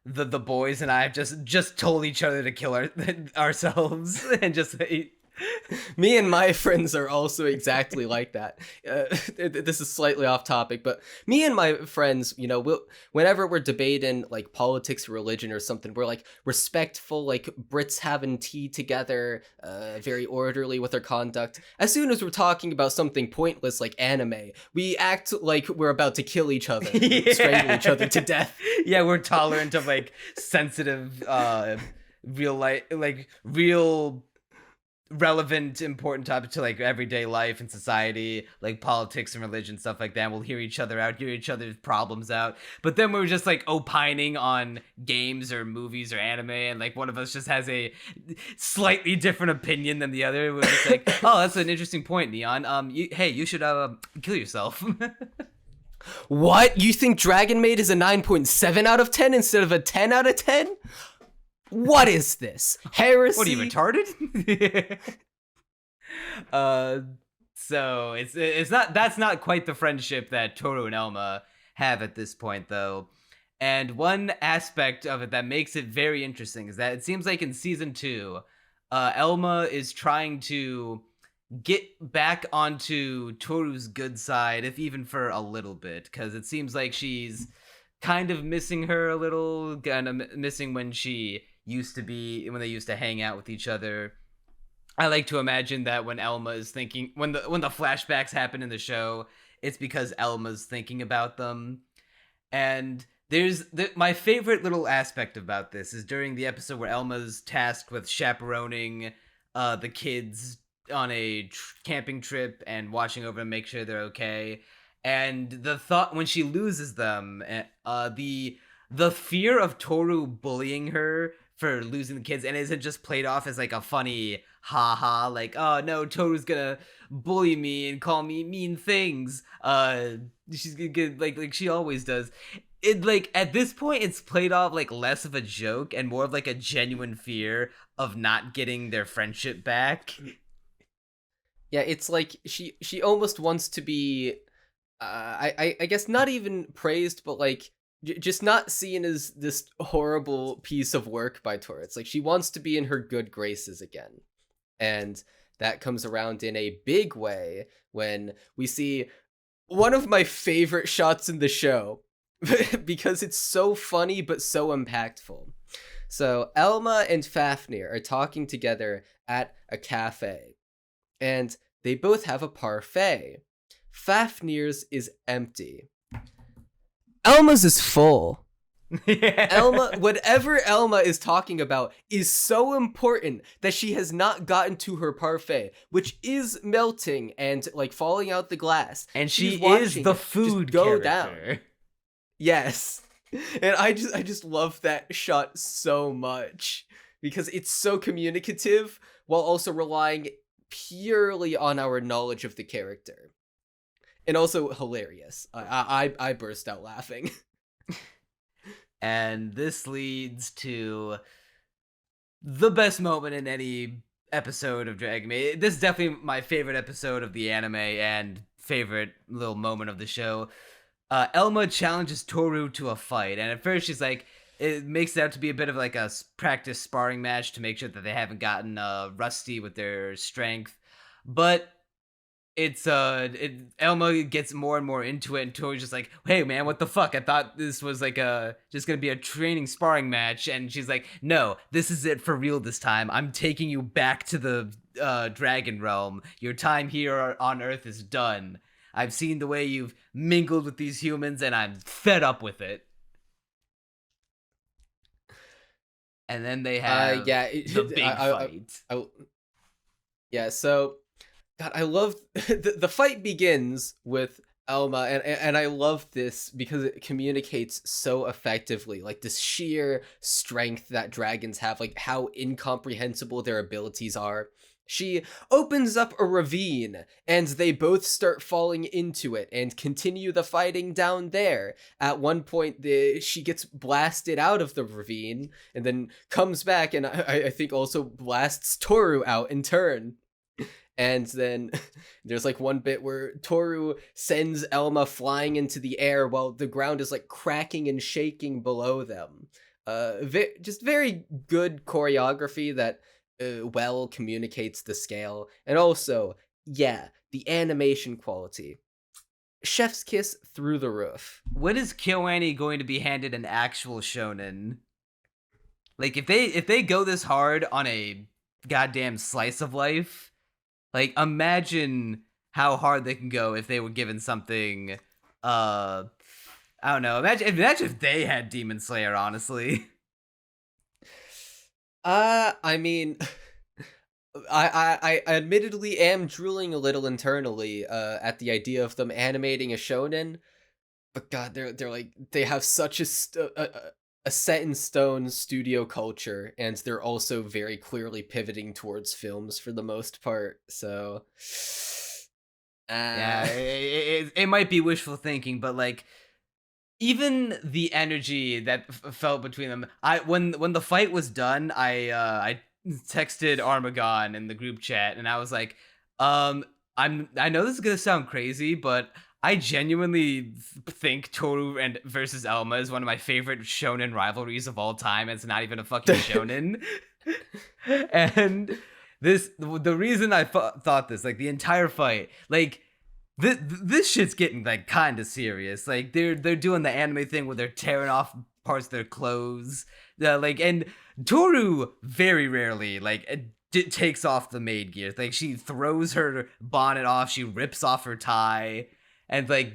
the boys and I have just told each other to kill ourselves and just Me and my friends are also exactly like that. This is slightly off topic, but me and my friends, whenever we're debating like politics, religion, or something, we're like respectful, like Brits having tea together, very orderly with our conduct. As soon as we're talking about something pointless like anime, we act like we're about to kill each other, strangle each other to death. Yeah, we're tolerant of like sensitive, real relevant, important topics to like everyday life and society, like politics and religion, stuff like that. We'll hear each other out, hear each other's problems out, but then we're just like opining on games or movies or anime, and like one of us just has a slightly different opinion than the other. We're just like, oh, that's an interesting point, Neon. You should kill yourself. What? You think Dragon Maid is a 9.7 out of 10 instead of a 10 out of 10? What is this? Heresy? What are you, retarded? So that's not quite the friendship that Toru and Elma have at this point, though. And one aspect of it that makes it very interesting is that it seems like in season 2, Elma is trying to get back onto Toru's good side, if even for a little bit, because it seems like she's kind of missing her a little, kind of missing when they used to hang out with each other. I like to imagine that when Elma is thinking, when the flashbacks happen in the show, it's because Elma's thinking about them. And there's my favorite little aspect about this is during the episode where Elma's tasked with chaperoning the kids camping trip and watching over to make sure they're okay. And the thought when she loses them, the fear of Toru bullying her for losing the kids, and isn't just played off as like a funny haha, like, oh no, Toru's gonna bully me and call me mean things. She's gonna get like she always does. It like at this point it's played off like less of a joke and more of like a genuine fear of not getting their friendship back. Yeah, it's like she almost wants to be I guess not even praised, but like just not seen as this horrible piece of work by Tora. It's like she wants to be in her good graces again. And that comes around in a big way when we see one of my favorite shots in the show because it's so funny but so impactful. So Elma and Fafnir are talking together at a cafe, and they both have a parfait. Fafnir's is empty. Elma's is full. Yeah. Elma, whatever Elma is talking about is so important that she has not gotten to her parfait, which is melting and like falling out the glass. And she She's is watching the it food just go character. down. Yes. And I just love that shot so much because it's so communicative while also relying purely on our knowledge of the character. And also hilarious. I burst out laughing. And this leads to the best moment in any episode of Dragon Maid. This is definitely my favorite episode of the anime and favorite little moment of the show. Elma challenges Toru to a fight, and at first she's like, it makes it out to be a bit of like a practice sparring match to make sure that they haven't gotten rusty with their strength. But it's Elma gets more and more into it, and Toru's just like, hey man, what the fuck, I thought this was like just gonna be a training sparring match. And she's like, no, this is it for real this time. I'm taking you back to the dragon realm. Your time here on Earth is done. I've seen the way you've mingled with these humans, and I'm fed up with it. And then they have the big fight. Yeah, so God, I love the fight begins with Elma, and I love this because it communicates so effectively, like this sheer strength that dragons have, like how incomprehensible their abilities are. She opens up a ravine, and they both start falling into it and continue the fighting down there. At one point, she gets blasted out of the ravine, and then comes back, and I think also blasts Toru out in turn. And then there's like one bit where Toru sends Elma flying into the air while the ground is like cracking and shaking below them. Just very good choreography that well communicates the scale. And also, yeah, the animation quality. Chef's kiss through the roof. When is KyoAni going to be handed an actual shonen? Like, if they go this hard on a goddamn slice of life, like, imagine how hard they can go if they were given something, I don't know, imagine if they had Demon Slayer, honestly. I mean, I admittedly am drooling a little internally at the idea of them animating a shonen, but God, they're like, they have such a set in stone studio culture, and they're also very clearly pivoting towards films for the most part. So, Yeah, it might be wishful thinking, but like, even the energy that felt between them. When the fight was done, I texted Armagon in the group chat, and I was like, I know this is gonna sound crazy, but I genuinely think Toru versus Elma is one of my favorite shonen rivalries of all time. It's not even a fucking shonen. And the reason I thought this, like the entire fight, like this shit's getting like kind of serious. Like they're doing the anime thing where they're tearing off parts of their clothes. Like, and Toru very rarely like takes off the maid gear. Like she throws her bonnet off, she rips off her tie. And like,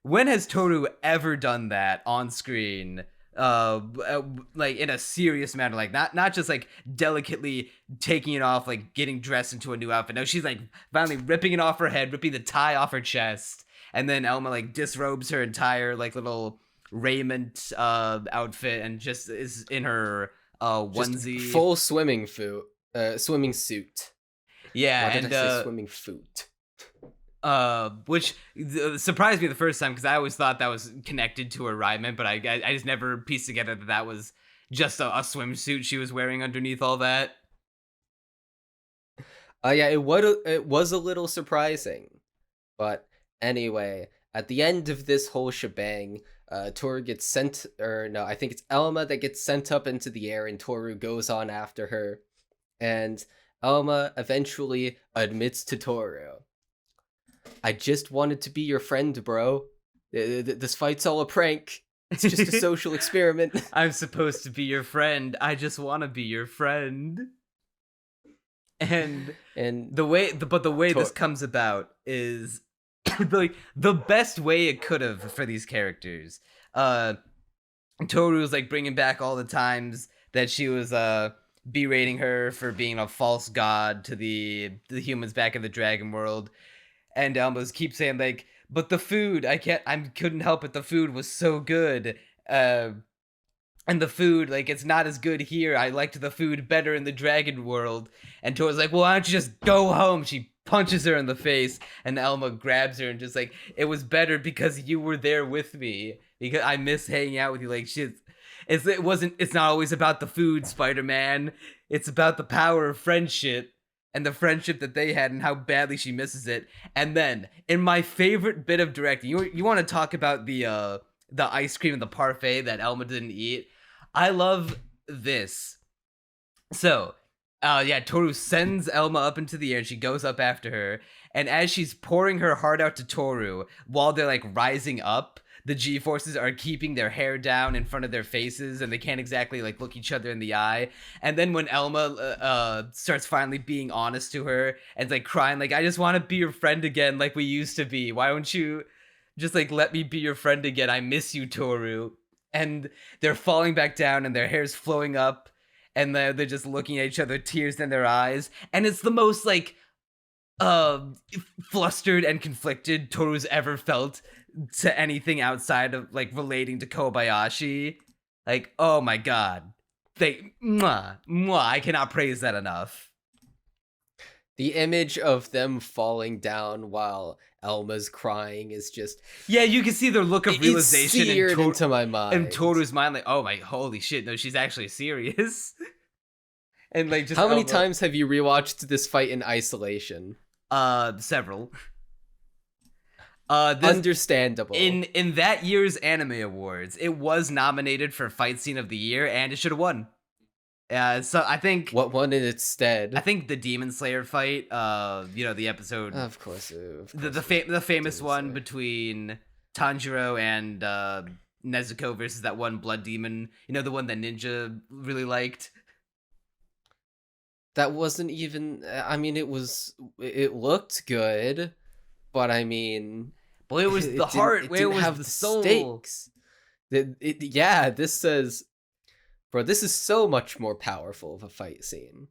when has Toru ever done that on screen? like in a serious manner, like not just like delicately taking it off, like getting dressed into a new outfit. No, she's like finally ripping it off her head, ripping the tie off her chest, and then Elma like disrobes her entire like little raiment outfit and just is in her onesie, just full swimming suit. Yeah, Why did and I say swimming foot? Which surprised me the first time because I always thought that was connected to her raiment, but I just never pieced together that was just a swimsuit she was wearing underneath all that. Yeah, it was a little surprising, but anyway, at the end of this whole shebang, Toru gets sent, or no, I think it's Elma that gets sent up into the air, and Toru goes on after her, and Elma eventually admits to Toru, "I just wanted to be your friend, bro. This fight's all a prank. It's just a social experiment. I'm supposed to be your friend. I just want to be your friend." And the way this comes about is like the best way it could have for these characters. Toru's like bringing back all the times that she was berating her for being a false god to the humans back in the dragon world. And Elma's keep saying like, but the food, I couldn't help it. The food was so good. And the food, like, it's not as good here. I liked the food better in the dragon world. And Toru's like, well, why don't you just go home? She punches her in the face, and Elma grabs her and just like, it was better because you were there with me. Because I miss hanging out with you. Like, it's not always about the food, Spider-Man. It's about the power of friendship. And the friendship that they had and how badly she misses it. And then, in my favorite bit of directing, you want to talk about the ice cream and the parfait that Elma didn't eat? I love this. So, Toru sends Elma up into the air and she goes up after her. And as she's pouring her heart out to Toru, while they're like rising up, the G-forces are keeping their hair down in front of their faces and they can't exactly like look each other in the eye. And then when Elma starts finally being honest to her and like crying like, I just want to be your friend again like we used to be. Why don't you just like let me be your friend again? I miss you, Toru. And they're falling back down and their hair's flowing up and they're just looking at each other, tears in their eyes. And it's the most like flustered and conflicted Toru's ever felt to anything outside of like relating to Kobayashi. Like, oh my god. I cannot praise that enough. The image of them falling down while Elma's crying is just... Yeah, you can see their look of realization into my mind. In Toru's mind, like, oh my, holy shit, no, she's actually serious. And like, just how many times have you rewatched this fight in isolation? Several. Understandable. In that year's Anime Awards, it was nominated for Fight Scene of the Year, and it should have won. So I think what won it instead? I think the Demon Slayer fight. The episode. Of course the famous one between Tanjiro and Nezuko versus that one blood demon. You know, the one that Ninja really liked. That wasn't even. I mean, it looked good, but I mean, well, it was the heart. It was the soul. Stakes. This says. Bro, this is so much more powerful of a fight scene.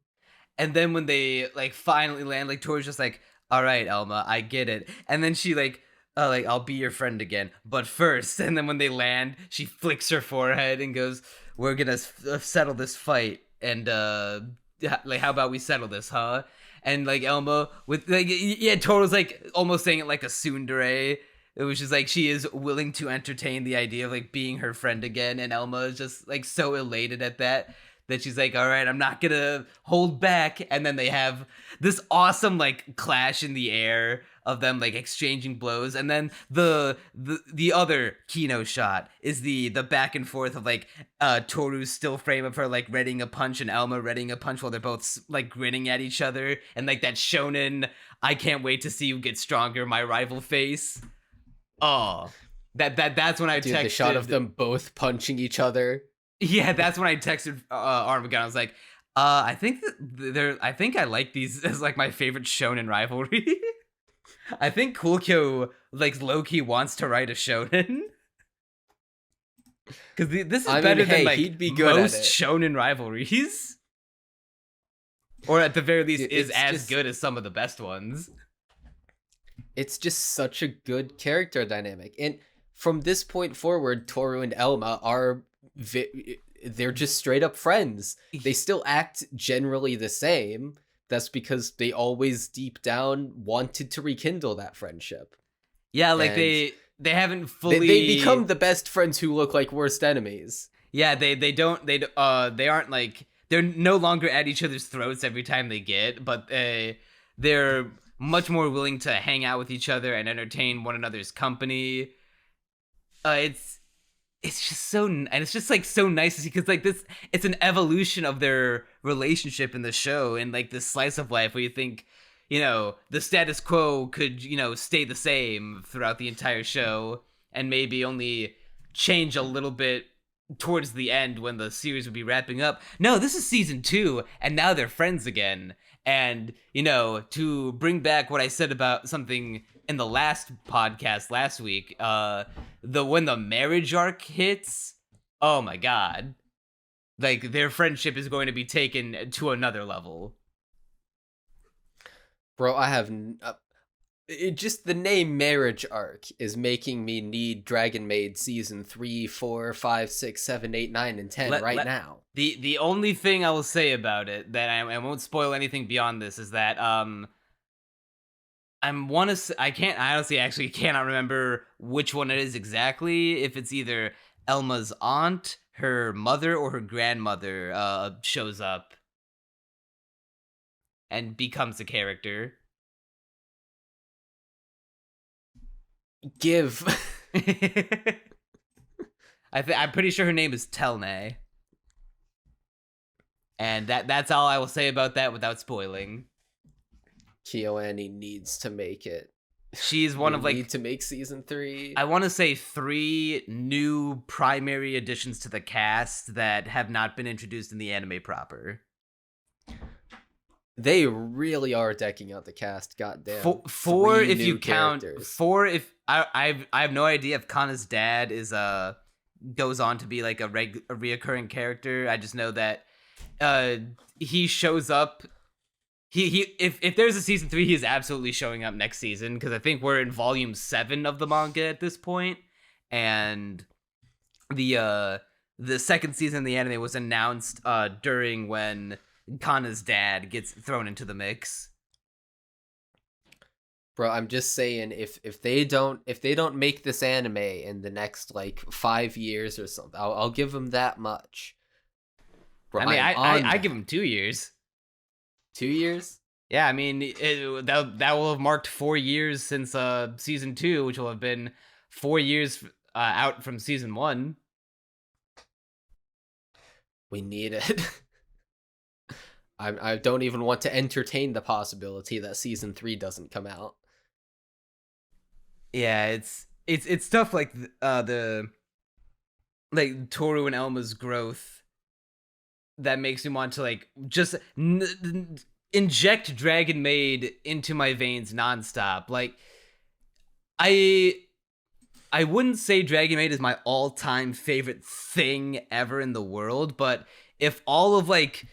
And then when they like finally land, like Toru's just like, all right, Elma, I get it. And then she like, I'll be your friend again, but first. And then when they land, she flicks her forehead and goes, we're gonna settle this fight. And like, how about we settle this, huh? And like Elma with like, yeah, Toru's like almost saying it like a tsundere. It was just like she is willing to entertain the idea of like being her friend again, and Elma is just like so elated at that she's like, all right, I'm not gonna hold back. And then they have this awesome like clash in the air of them like exchanging blows, and then the other Kino shot is the back and forth of like Toru's still frame of her like readying a punch and Elma readying a punch while they're both like grinning at each other, and like that shonen, I can't wait to see you get stronger, my rival face. Oh, that's when I texted the shot of them both punching each other. Yeah, that's when I texted Armageddon. I was like, I think I like these as like my favorite shonen rivalry. I think Coolkyo like low-key wants to write a shonen. Because this is I mean, better than hey, like he'd be good at most it. shonen rivalries, or at the very least, Dude, is it's as just- good as some of the best ones. It's just such a good character dynamic, and from this point forward, Toru and Elma are they're just straight up friends. They still act generally the same. That's because they always deep down wanted to rekindle that friendship. Yeah, like And they haven't fully they become the best friends who look like worst enemies. Yeah, they aren't like, they're no longer at each other's throats every time they get, but they're much more willing to hang out with each other and entertain one another's company. It's just so, and it's just like so nice to see, because like this, it's an evolution of their relationship in the show, and like this slice of life where you think, the status quo could, stay the same throughout the entire show, and maybe only change a little bit towards the end when the series would be wrapping up. No, this is season 2, and now they're friends again. And, to bring back what I said about something in the last podcast last week, when the marriage arc hits, oh my god. Like, their friendship is going to be taken to another level. Bro, I have just the name marriage arc is making me need Dragon Maid season 3, 4, 5, 6, 7, 8, 9, and 10 now. The only thing I will say about it, that I won't spoil anything beyond this, is that I honestly actually cannot remember which one it is exactly. If it's either Elma's aunt, her mother, or her grandmother shows up and becomes a character. Give. I'm pretty sure her name is Telne. And that's all I will say about that without spoiling. KyoAni needs to make it. She's one of like, need to make season 3. I want to say 3 new primary additions to the cast that have not been introduced in the anime proper. They really are decking out the cast. Goddamn. Four if new you count. characters. 4 if I have no idea if Kana's dad is goes on to be like a reoccurring character. I just know that he shows up. If there's a season 3, he is absolutely showing up next season, because I think we're in volume 7 of the manga at this point, and the second season of the anime was announced during when Kana's dad gets thrown into the mix. Bro, I'm just saying, if they don't make this anime in the next like 5 years or something, I'll give them that much. Bro, I mean, I give him 2 years. 2 years? Yeah, I mean, that will have marked 4 years since season 2, which will have been 4 years out from season 1. We need it. I don't even want to entertain the possibility that season 3 doesn't come out. Yeah, it's stuff like the like Toru and Elma's growth that makes me want to like just inject Dragon Maid into my veins nonstop. Like, I wouldn't say Dragon Maid is my all-time favorite thing ever in the world, but if all of like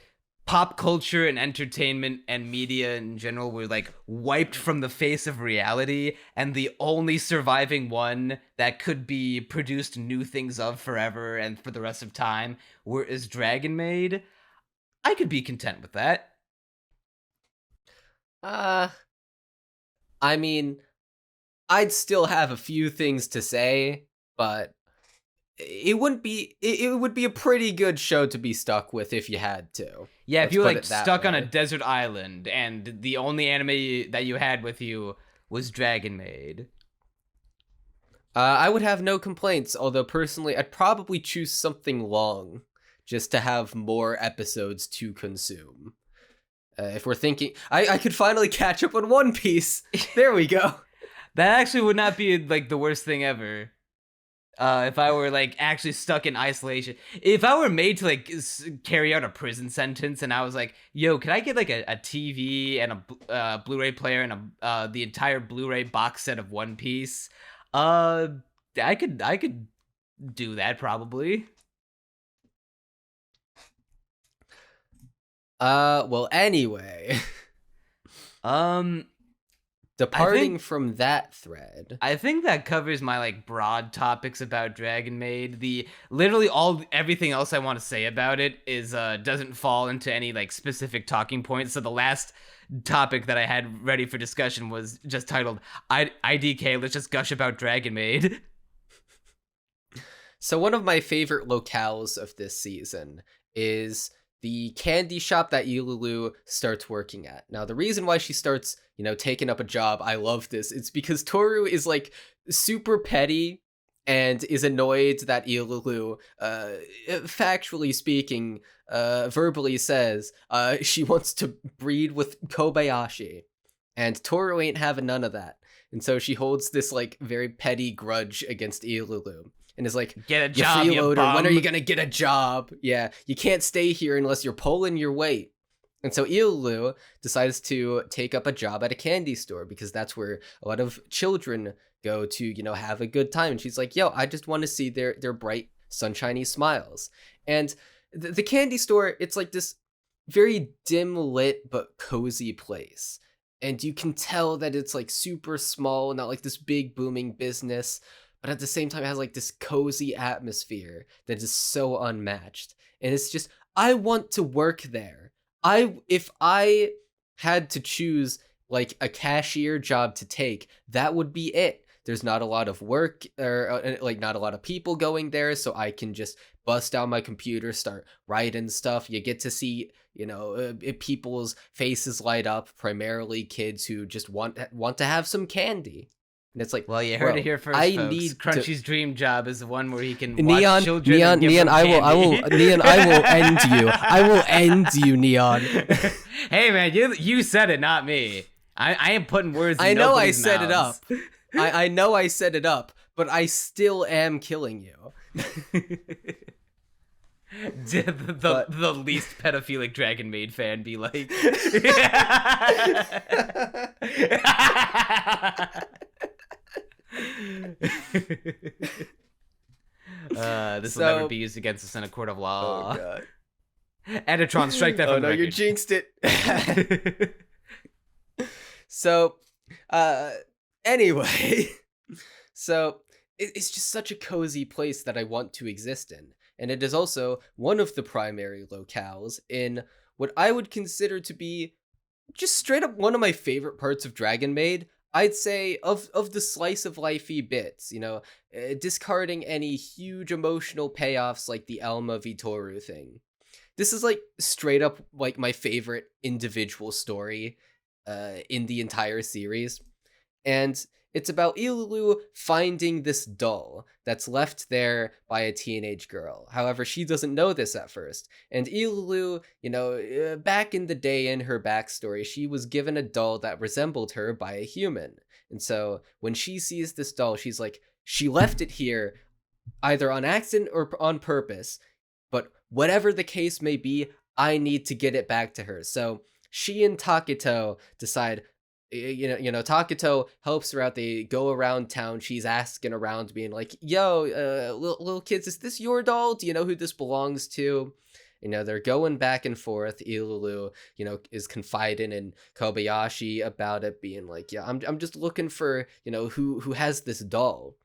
pop culture and entertainment and media in general were like wiped from the face of reality, and the only surviving one that could be produced new things of forever and for the rest of time is Dragon Maid, I could be content with that. I mean, I'd still have a few things to say, but it would be a pretty good show to be stuck with if you had to. Yeah, if you were like stuck on a way. desert island and the only anime that you had with you was Dragon Maid. I would have no complaints, although personally I'd probably choose something long just to have more episodes to consume. If we're thinking, I could finally catch up on One Piece. There we go. That actually would not be like the worst thing ever. If I were like actually stuck in isolation, if I were made to like carry out a prison sentence, and I was like, "Yo, can I get like a TV and a Blu-ray player and the entire Blu-ray box set of One Piece?" I could do that probably. Well, anyway, Um, departing from that thread. I think that covers my like broad topics about Dragon Maid. The literally everything else I want to say about it is doesn't fall into any like specific talking points. So the last topic that I had ready for discussion was just titled IDK, let's just gush about Dragon Maid. So one of my favorite locales of this season is the candy shop that Ilulu starts working at. Now, the reason why she starts, taking up a job, I love this, it's because Toru is like super petty and is annoyed that Ilulu, factually speaking, verbally says she wants to breed with Kobayashi. And Toru ain't having none of that. And so she holds this like very petty grudge against Ilulu. And is like, get a job, you freeloader, bum. when are you gonna get a job? Yeah, you can't stay here unless you're pulling your weight. And so Ilulu decides to take up a job at a candy store because that's where a lot of children go to, have a good time. And she's like, yo, I just want to see their bright, sunshiny smiles. And the candy store, it's like this very dim lit but cozy place. And you can tell that it's like super small, not like this big booming business, but at the same time it has like this cozy atmosphere that is so unmatched. And it's just, I want to work there. If I had to choose like a cashier job to take, that would be it. There's not a lot of work or like not a lot of people going there, so I can just bust out my computer, start writing stuff. You get to see, people's faces light up, primarily kids who just want to have some candy. And it's like, well, you heard it here first, I folks. need Crunchy's dream job is the one where he can Neon, watch children and give them I will, candy. Neon, I will end you. I will end you, Neon. Hey, man, you said it, not me. I am putting words in I know I nobody's set it up. mouths. I know I set it up, but I still am killing you. The least pedophilic Dragon Maid fan be like. This will never be used against us in a court of law. Oh god. Editron, strike that from the record. You jinxed it. So, anyway, so it's just such a cozy place that I want to exist in. And it is also one of the primary locales in what I would consider to be just straight up one of my favorite parts of Dragon Maid. I'd say of the slice of lifey bits, discarding any huge emotional payoffs like the Elma Vitoru thing. This is like straight up like my favorite individual story in the entire series. And it's about Ilulu finding this doll that's left there by a teenage girl. However, she doesn't know this at first. And Ilulu, back in the day in her backstory, she was given a doll that resembled her by a human. And so when she sees this doll, she's like, she left it here either on accident or on purpose. But whatever the case may be, I need to get it back to her. So she and Taketo decide, Taketo helps her out. They go around town. She's asking around, being like, yo, little kids, is this your doll? Do you know who this belongs to? They're going back and forth. Ilulu, is confiding in Kobayashi about it, being like, yeah, I'm just looking for, who has this doll.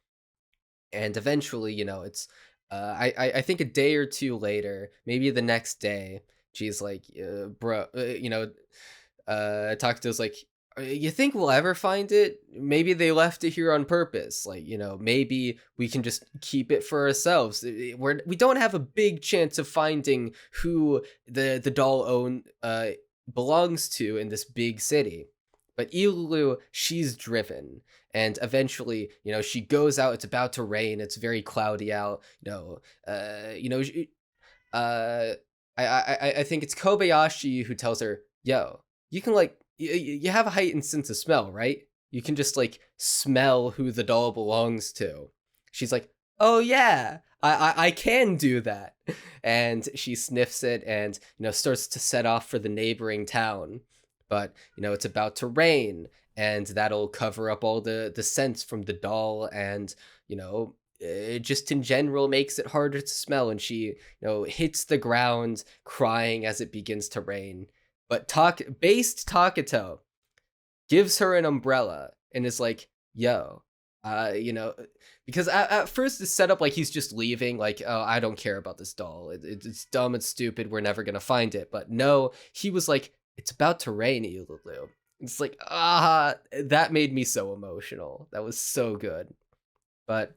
And eventually, it's, I think a day or two later, maybe the next day, she's like, bro, Taketo's like, you think we'll ever find it? Maybe they left it here on purpose. Like, maybe we can just keep it for ourselves. We don't have a big chance of finding who the doll belongs to in this big city. But Ilulu, she's driven. And eventually, she goes out. It's about to rain. It's very cloudy out. I think it's Kobayashi who tells her, yo, you can you have a heightened sense of smell, right? You can just smell who the doll belongs to. She's like, oh yeah, I can do that. And she sniffs it and, starts to set off for the neighboring town. But, it's about to rain, and that'll cover up all the scents from the doll, and, just in general makes it harder to smell, and she hits the ground crying as it begins to rain. But based Taketo gives her an umbrella and is like, yo, because at first it's set up like he's just leaving, like, oh, I don't care about this doll, it's dumb, it's stupid, we're never gonna find it. But no, he was like, it's about to rain, Ilulu. It's like, that made me so emotional. That was so good. But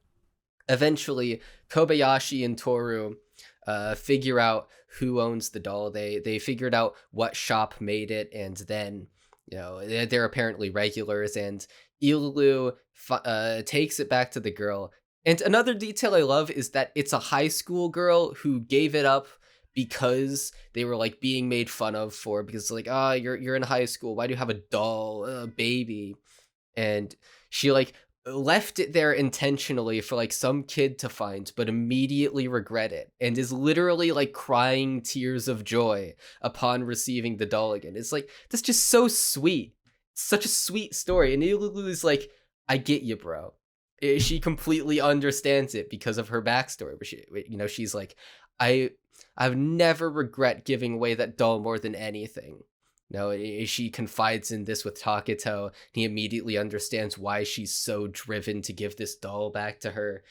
eventually Kobayashi and Toru figure out who owns the doll. They figured out what shop made it, and then they're apparently regulars, and Ilulu takes it back to the girl. And another detail I love is that it's a high school girl who gave it up because they were like being made fun of for, because like, you're in high school, why do you have a doll, baby? And she like left it there intentionally for like some kid to find, but immediately regret it, and is literally like crying tears of joy upon receiving the doll again. It's like, that's just so sweet. It's such a sweet story. And Ilulu is like, I get you, bro. She completely understands it because of her backstory. But she's like, I've never regret giving away that doll more than anything. She confides in this with Taketo. He immediately understands why she's so driven to give this doll back to her.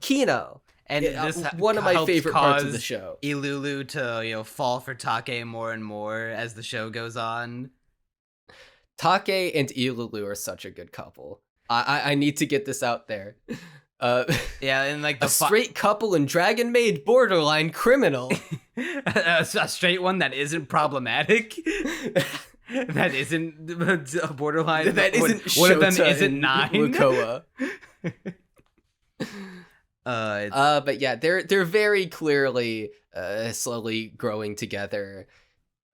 Kino. And this one of my favorite parts of the show. Ilulu to fall for Take more and more as the show goes on. Take and Ilulu are such a good couple. I need to get this out there. Yeah, and like a straight couple in Dragon Maid, borderline criminal. A straight one that isn't problematic. That isn't borderline. That isn't one of them Shota isn't 9. Lukoa. But yeah, they're very clearly slowly growing together.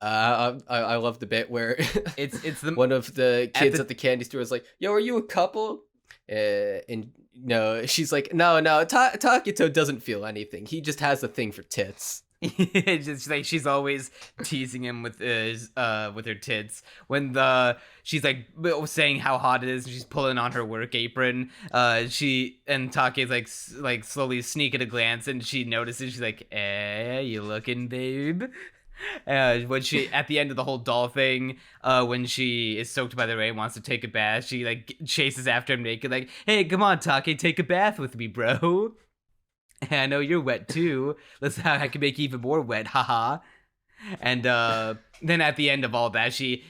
I love the bit where it's one of the kids at the candy store is like, yo, are you a couple? And no, she's like, no, Taketo doesn't feel anything. He just has a thing for tits. Just like she's always teasing him with her tits. When she's like saying how hot it is, and she's pulling on her work apron. She and Take's like slowly sneaking a glance, and she notices. She's like, you looking, babe? When she at the end of the whole doll thing, when she is soaked by the rain, wants to take a bath, she like chases after him naked, like, hey, come on, Take, take a bath with me, bro. I know you're wet too. Let's how I can make you even more wet, haha. And then at the end of all that, she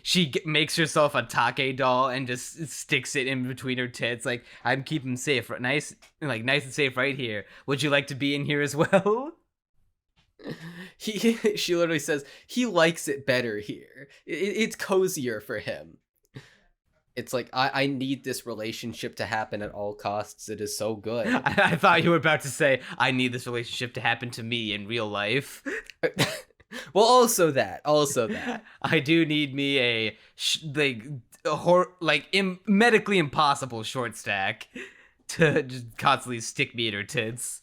makes herself a Take doll and just sticks it in between her tits, like, I'm keeping safe, nice and safe right here. Would you like to be in here as well? She literally says he likes it better here. It's cozier for him. It's like, I need this relationship to happen at all costs. It is so good. I thought you were about to say, I need this relationship to happen to me in real life. Well, also that. I do need me a medically impossible short stack to just constantly stick me in her tits.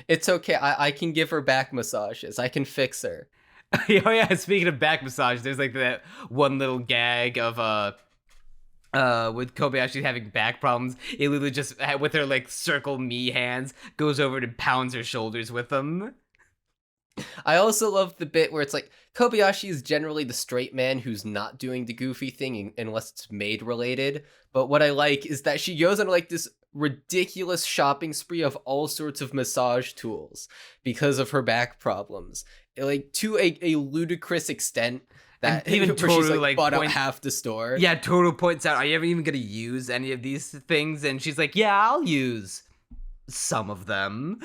It's okay. I can give her back massages. I can fix her. Oh yeah, speaking of back massage, there's like that one little gag of with Kobayashi having back problems. Ilulu just with her like circle me hands goes over and pounds her shoulders with them. I also love the bit where it's like Kobayashi is generally the straight man who's not doing the goofy thing unless it's maid related. But what I like is that she goes on like this ridiculous shopping spree of all sorts of massage tools because of her back problems, like to a ludicrous extent that even Toru she's like bought out half the store. Yeah, Toru points out, are you ever even gonna use any of these things? And she's like, yeah, I'll use some of them.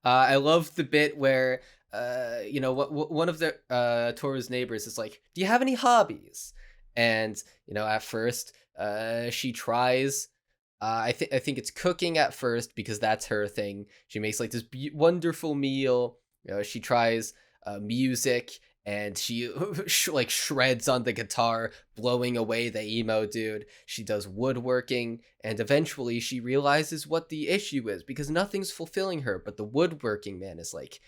I love the bit where one of the Toru's neighbors is like, do you have any hobbies? And at first she tries I think it's cooking at first because that's her thing. She makes like this wonderful meal. She tries music, and she like shreds on the guitar, blowing away the emo dude. She does woodworking, and eventually she realizes what the issue is, because nothing's fulfilling her. But the woodworking man is like,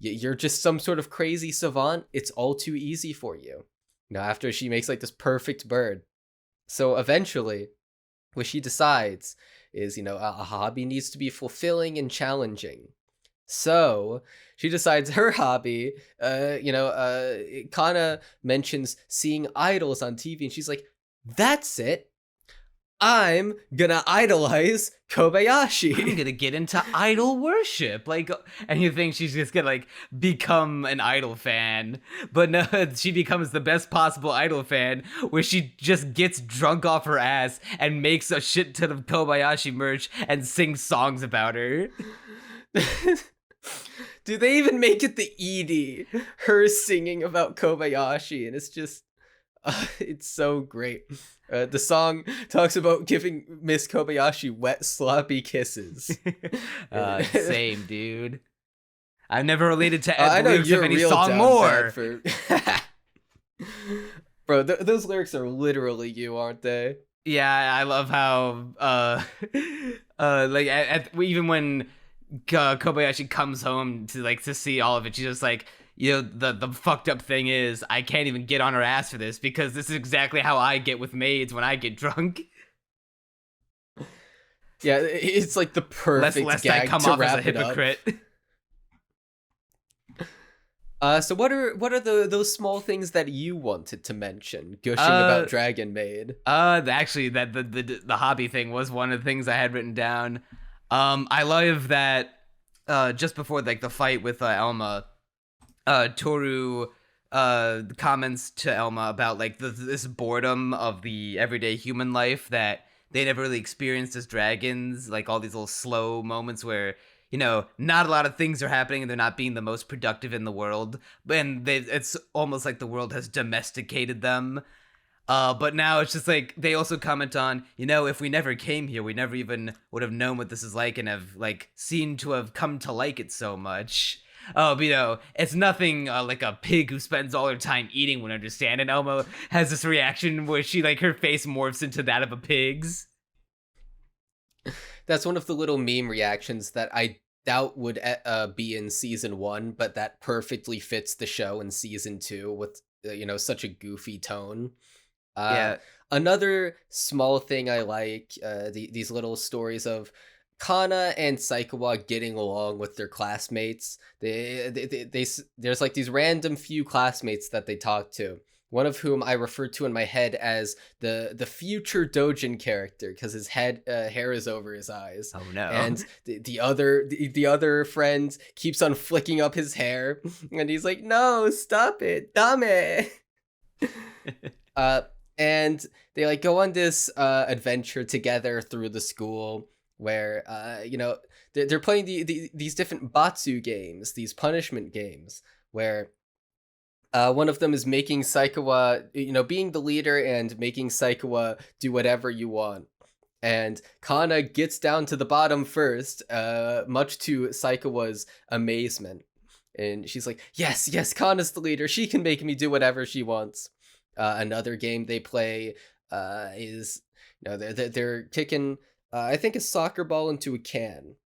you're just some sort of crazy savant. It's all too easy for you. After she makes like this perfect bird. So eventually, what she decides is, a hobby needs to be fulfilling and challenging. So she decides her hobby, Kana mentions seeing idols on TV, and she's like, that's it. I'm gonna idolize Kobayashi. I'm gonna get into idol worship. Like, and you think she's just gonna like become an idol fan, but no, she becomes the best possible idol fan, where she just gets drunk off her ass and makes a shit ton of Kobayashi merch and sings songs about her. Do they even make it the ED? Her singing about Kobayashi, and it's just, it's so great. The song talks about giving Miss Kobayashi wet, sloppy kisses. Same, dude. I've never related to I the know lyrics you're of any real song down more. bad for... Bro, those lyrics are literally you, aren't they? Yeah, I love how, even when Kobayashi comes home to see all of it, she's just like, the fucked up thing is I can't even get on her ass for this, because this is exactly how I get with maids when I get drunk. Yeah, it's like the perfect lest gag I come to off wrap as a hypocrite. So what are those small things that you wanted to mention, gushing about Dragon Maid? Actually, that the hobby thing was one of the things I had written down. I love that just before the fight with Elma, Toru comments to Elma about this boredom of the everyday human life that they never really experienced as dragons, all these little slow moments where not a lot of things are happening and they're not being the most productive in the world, and it's almost like the world has domesticated them. But now it's just they also comment on, if we never came here, we never even would have known what this is like and have seen to have come to like it so much. But it's nothing like a pig who spends all her time eating would understand. And Elmo has this reaction where she her face morphs into that of a pig's. That's one of the little meme reactions that I doubt would be in season 1, but that perfectly fits the show in season 2 with such a goofy tone. Yeah. Another small thing I like, these little stories of Kana and Saikawa getting along with their classmates. They there's these random few classmates that they talk to. One of whom I refer to in my head as the future Dojin character, because his hair is over his eyes. Oh no! And the other friend keeps on flicking up his hair, and he's like, "No, stop it, dame." And they go on this adventure together through the school, where they're playing these different batsu games, these punishment games, where one of them is making Saikawa, being the leader and making Saikawa do whatever you want. And Kana gets down to the bottom first, much to Saikawa's amazement. And she's like, yes, Kana's the leader. She can make me do whatever she wants. Another game they play is, they're kicking, I think, a soccer ball into a can,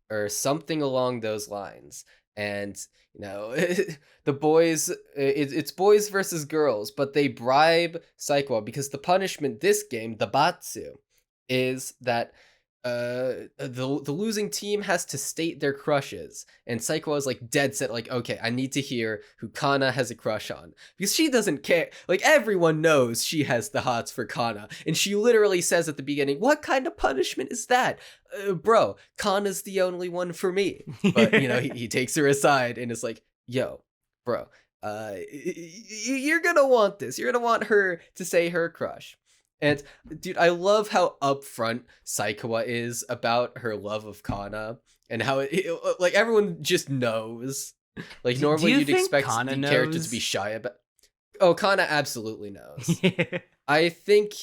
or something along those lines. And the boys, it's boys versus girls, but they bribe Saikawa, because the punishment this game, the batsu, is that the losing team has to state their crushes, and Saikawa is dead set, okay, I need to hear who Kana has a crush on, because she doesn't care. Everyone knows she has the hots for Kana, and she literally says at the beginning, what kind of punishment is that? Bro, Kana's the only one for me. But he takes her aside and is like, yo, bro, you're gonna want this. You're gonna want her to say her crush. And dude, I love how upfront Saikawa is about her love of Kana, and how everyone just knows. Normally you'd expect Kana the character knows? to be shy about. Oh, Kana absolutely knows. Yeah. I think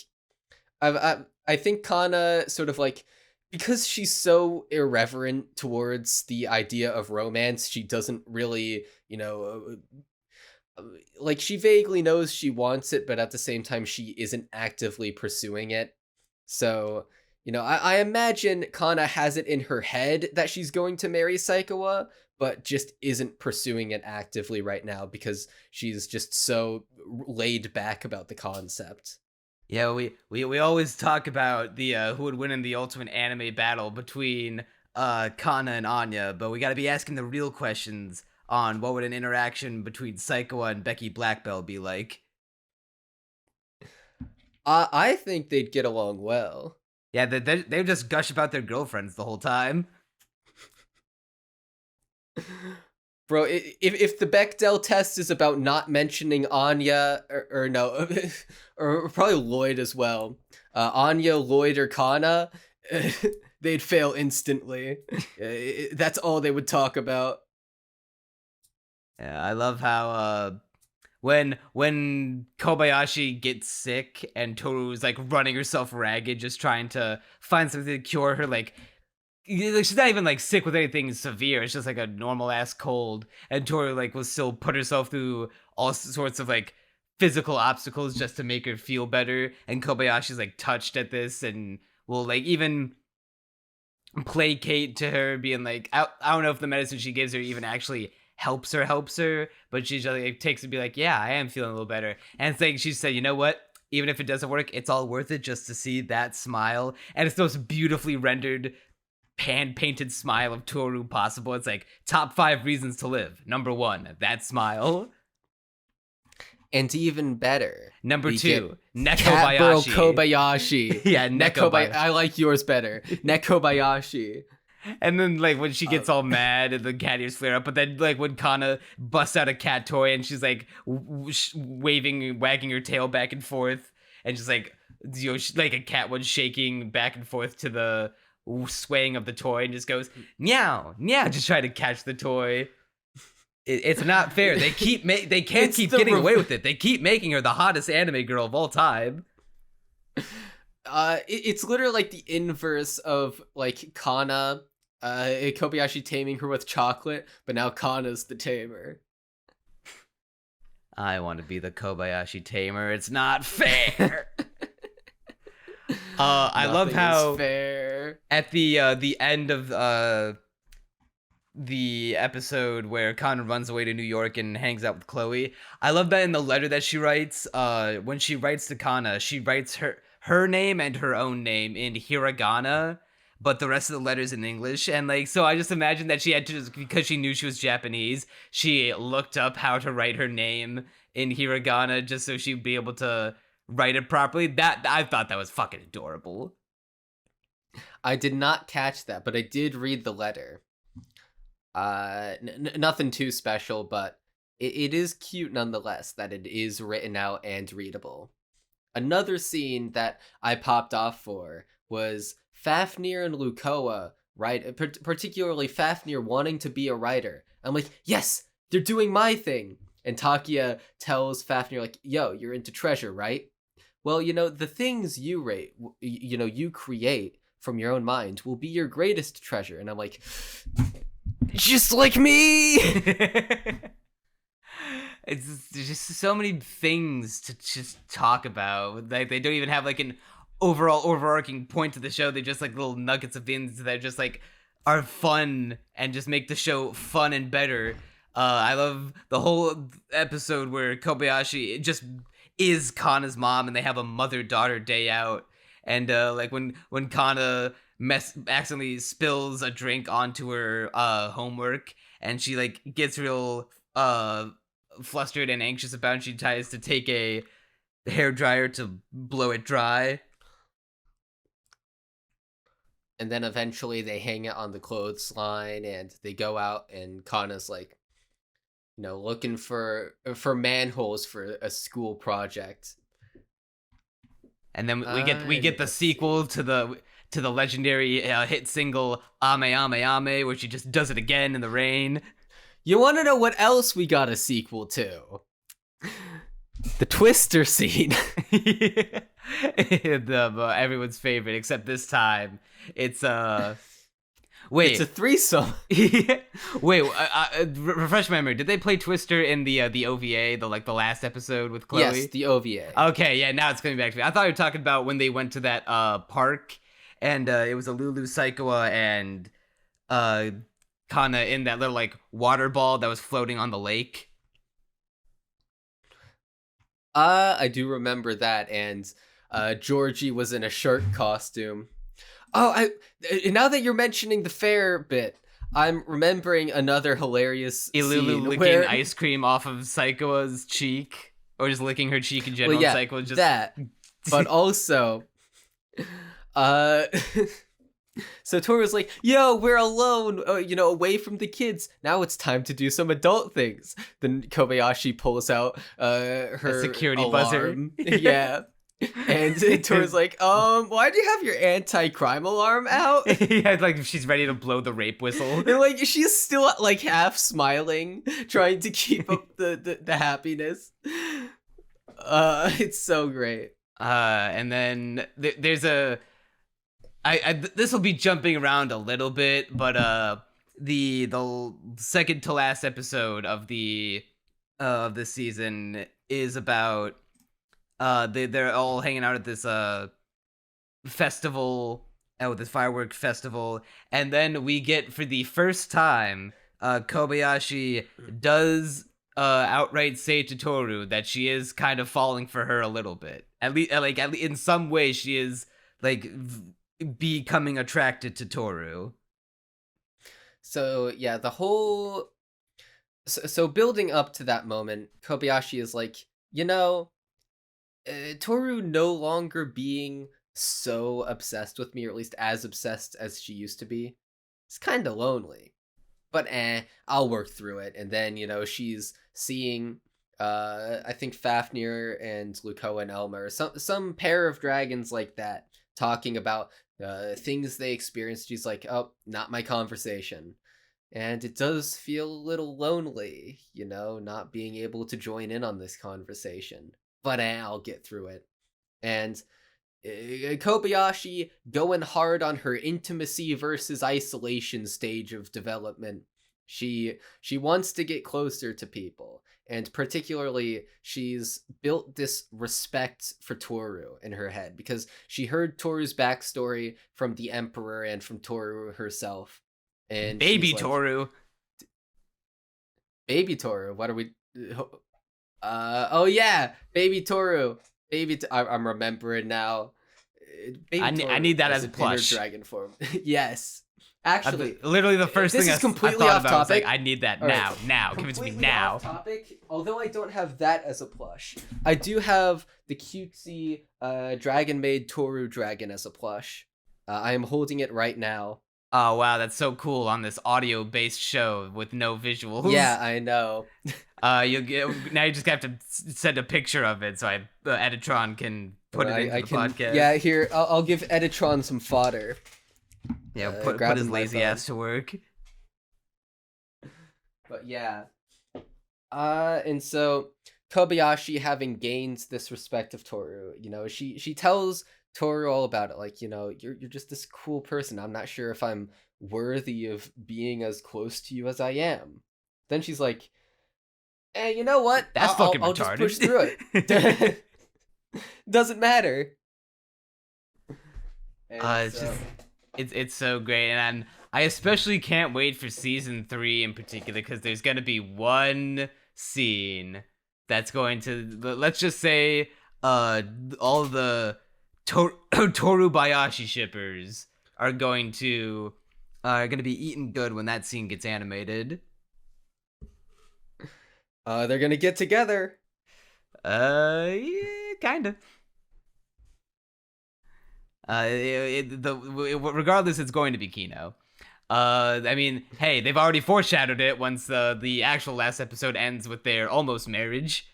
Kana sort of because she's so irreverent towards the idea of romance, she doesn't really, she vaguely knows she wants it, but at the same time, she isn't actively pursuing it. So, I imagine Kana has it in her head that she's going to marry Saikawa, but just isn't pursuing it actively right now because she's just so laid back about the concept. Yeah, we always talk about the who would win in the ultimate anime battle between Kana and Anya, but we got to be asking the real questions on what would an interaction between Saikawa and Becky Blackbell be like. I think they'd get along well. Yeah, they just gush about their girlfriends the whole time. Bro, if the Bechdel test is about not mentioning Anya, or no, or probably Lloyd as well, Anya, Lloyd, or Kana, they'd fail instantly. That's all they would talk about. Yeah, I love how when Kobayashi gets sick and Toru's like running herself ragged, just trying to find something to cure her, like she's not even like sick with anything severe. It's just like a normal ass cold, and Toru like will still put herself through all sorts of like physical obstacles just to make her feel better. And Kobayashi's like touched at this and will like even placate to her, being like, I don't know if the medicine she gives her even actually helps her, but she just like takes it and be like, yeah, I am feeling a little better. And it's like she said, you know what? Even if it doesn't work, it's all worth it just to see that smile. And it's the most beautifully rendered pan painted smile of Toru possible. It's like top 5 reasons to live. Number 1, that smile. And even better, Number 2, Catbirl Nekobayashi. Kobayashi. Yeah, Nekobayashi. I like yours better. Nekobayashi. And then like when she gets all mad and the cat ears flare up, but then like when Kana busts out a cat toy and she's like waving, wagging her tail back and forth, and just like, you know, like a cat one shaking back and forth to the swaying of the toy, and just goes meow meow, just try to catch the toy. It's not fair. They can't keep getting away with it. They keep making her the hottest anime girl of all time. It's literally like the inverse of like Kana, Kobayashi taming her with chocolate, but now Kana's the tamer. I want to be the Kobayashi tamer. It's not fair. I love how fair. At the end of the episode where Kana runs away to New York and hangs out with Chloe, I love that in the letter that she writes, when she writes to Kana, she writes her name and her own name in hiragana, but the rest of the letters in English. And like, so I just imagine that she had to, just because she knew she was Japanese, she looked up how to write her name in hiragana just so she'd be able to write it properly. That I thought that was fucking adorable. I did not catch that, but I did read the letter. Nothing too special, but it is cute nonetheless that it is written out and readable. Another scene that I popped off for was Fafnir and Lukoa, right? Particularly Fafnir wanting to be a writer. I'm like, yes, they're doing my thing. And Takia tells Fafnir, like, yo, you're into treasure, right? Well, you know, the things you rate, you create from your own mind will be your greatest treasure. And I'm like, just like me! There's just so many things to just talk about. Like, they don't even have like an overarching point to the show. They just like little nuggets of things that just like are fun and just make the show fun and better. I love the whole episode where Kobayashi just is Kana's mom and they have a mother-daughter day out. And like when Kana accidentally spills a drink onto her homework, and she like gets real flustered and anxious about it, and she tries to take a hairdryer to blow it dry. And then eventually they hang it on the clothesline and they go out, and Kana's like, looking for manholes for a school project. And then we get the sequel to the legendary hit single Ame Ame Ame, where she just does it again in the rain. You want to know what else we got a sequel to? The Twister scene. Everyone's favorite, except this time it's wait, it's a threesome. Wait, refresh my memory. Did they play Twister in the OVA, the last episode with Chloe? Yes, the OVA. Okay, yeah, now it's coming back to me. I thought you were talking about when they went to that park, and it was Ilulu, Saikawa, and Kana in that little water ball that was floating on the lake. I do remember that, and Georgie was in a shirt costume. Oh, now that you're mentioning the fair bit, I'm remembering another hilarious Ilulu scene licking where ice cream off of Saikawa's cheek, or just licking her cheek in general. well, yeah, Saikawa just that, but also, uh. So Toru's like, yo, we're alone, away from the kids. Now it's time to do some adult things. Then Kobayashi pulls out her a security alarm. buzzer. Yeah. And Toru's like, why do you have your anti-crime alarm out? Yeah, like she's ready to blow the rape whistle. And like she's still like half smiling, trying to keep up the happiness. It's so great. And then there's a this will be jumping around a little bit, but the second to last episode of this season is about they're all hanging out at this festival, this firework festival, and then we get, for the first time, Kobayashi does outright say to Toru that she is kind of falling for her a little bit. At least in some way she is like becoming attracted to Toru. So yeah, the whole so building up to that moment, Kobayashi is like, Toru no longer being so obsessed with me, or at least as obsessed as she used to be. It's kind of lonely, but I'll work through it. And then she's seeing I think Fafnir and Lukoa and Elmer, or some pair of dragons like that, talking about things they experienced. She's like, oh, not my conversation. And it does feel a little lonely, not being able to join in on this conversation. But I'll get through it. And Kobayashi going hard on her intimacy versus isolation stage of development. She wants to get closer to people. And particularly, she's built this respect for Toru in her head, because she heard Toru's backstory from the Emperor and from Toru herself. And baby like, Toru. Baby Toru, what are we... oh yeah, baby Toru. I'm remembering now. I need that as a plush. Dragon form. Yes. Actually, literally the first thing is completely I thought off about was topic. like, I need that All now. right. Now, give it to me Completely now. off topic, although I don't have that as a plush. I do have the cutesy Dragon Maid Toru dragon as a plush. I am holding it right now. Oh wow, that's so cool on this audio-based show with no visuals. Yeah, I know. Now you just have to send a picture of it so Editron can put it into the podcast. Yeah, here I'll give Editron some fodder. Yeah, put his lazy ass to work. But yeah. And so Kobayashi, having gained this respect of Toru, she tells Toru all about it. Like, you're just this cool person. I'm not sure if I'm worthy of being as close to you as I am. Then she's like, you know what? That's fucking I'll retarded. just push through it. Doesn't matter. It's so great, and I especially can't wait for season 3 in particular, because there's gonna be one scene that's going to, let's just say, all the Toru Bayashi shippers are going to be eaten good when that scene gets animated. They're gonna get together. Yeah, kinda. Regardless, it's going to be Kino. I mean, hey, they've already foreshadowed it once the actual last episode ends with their almost marriage.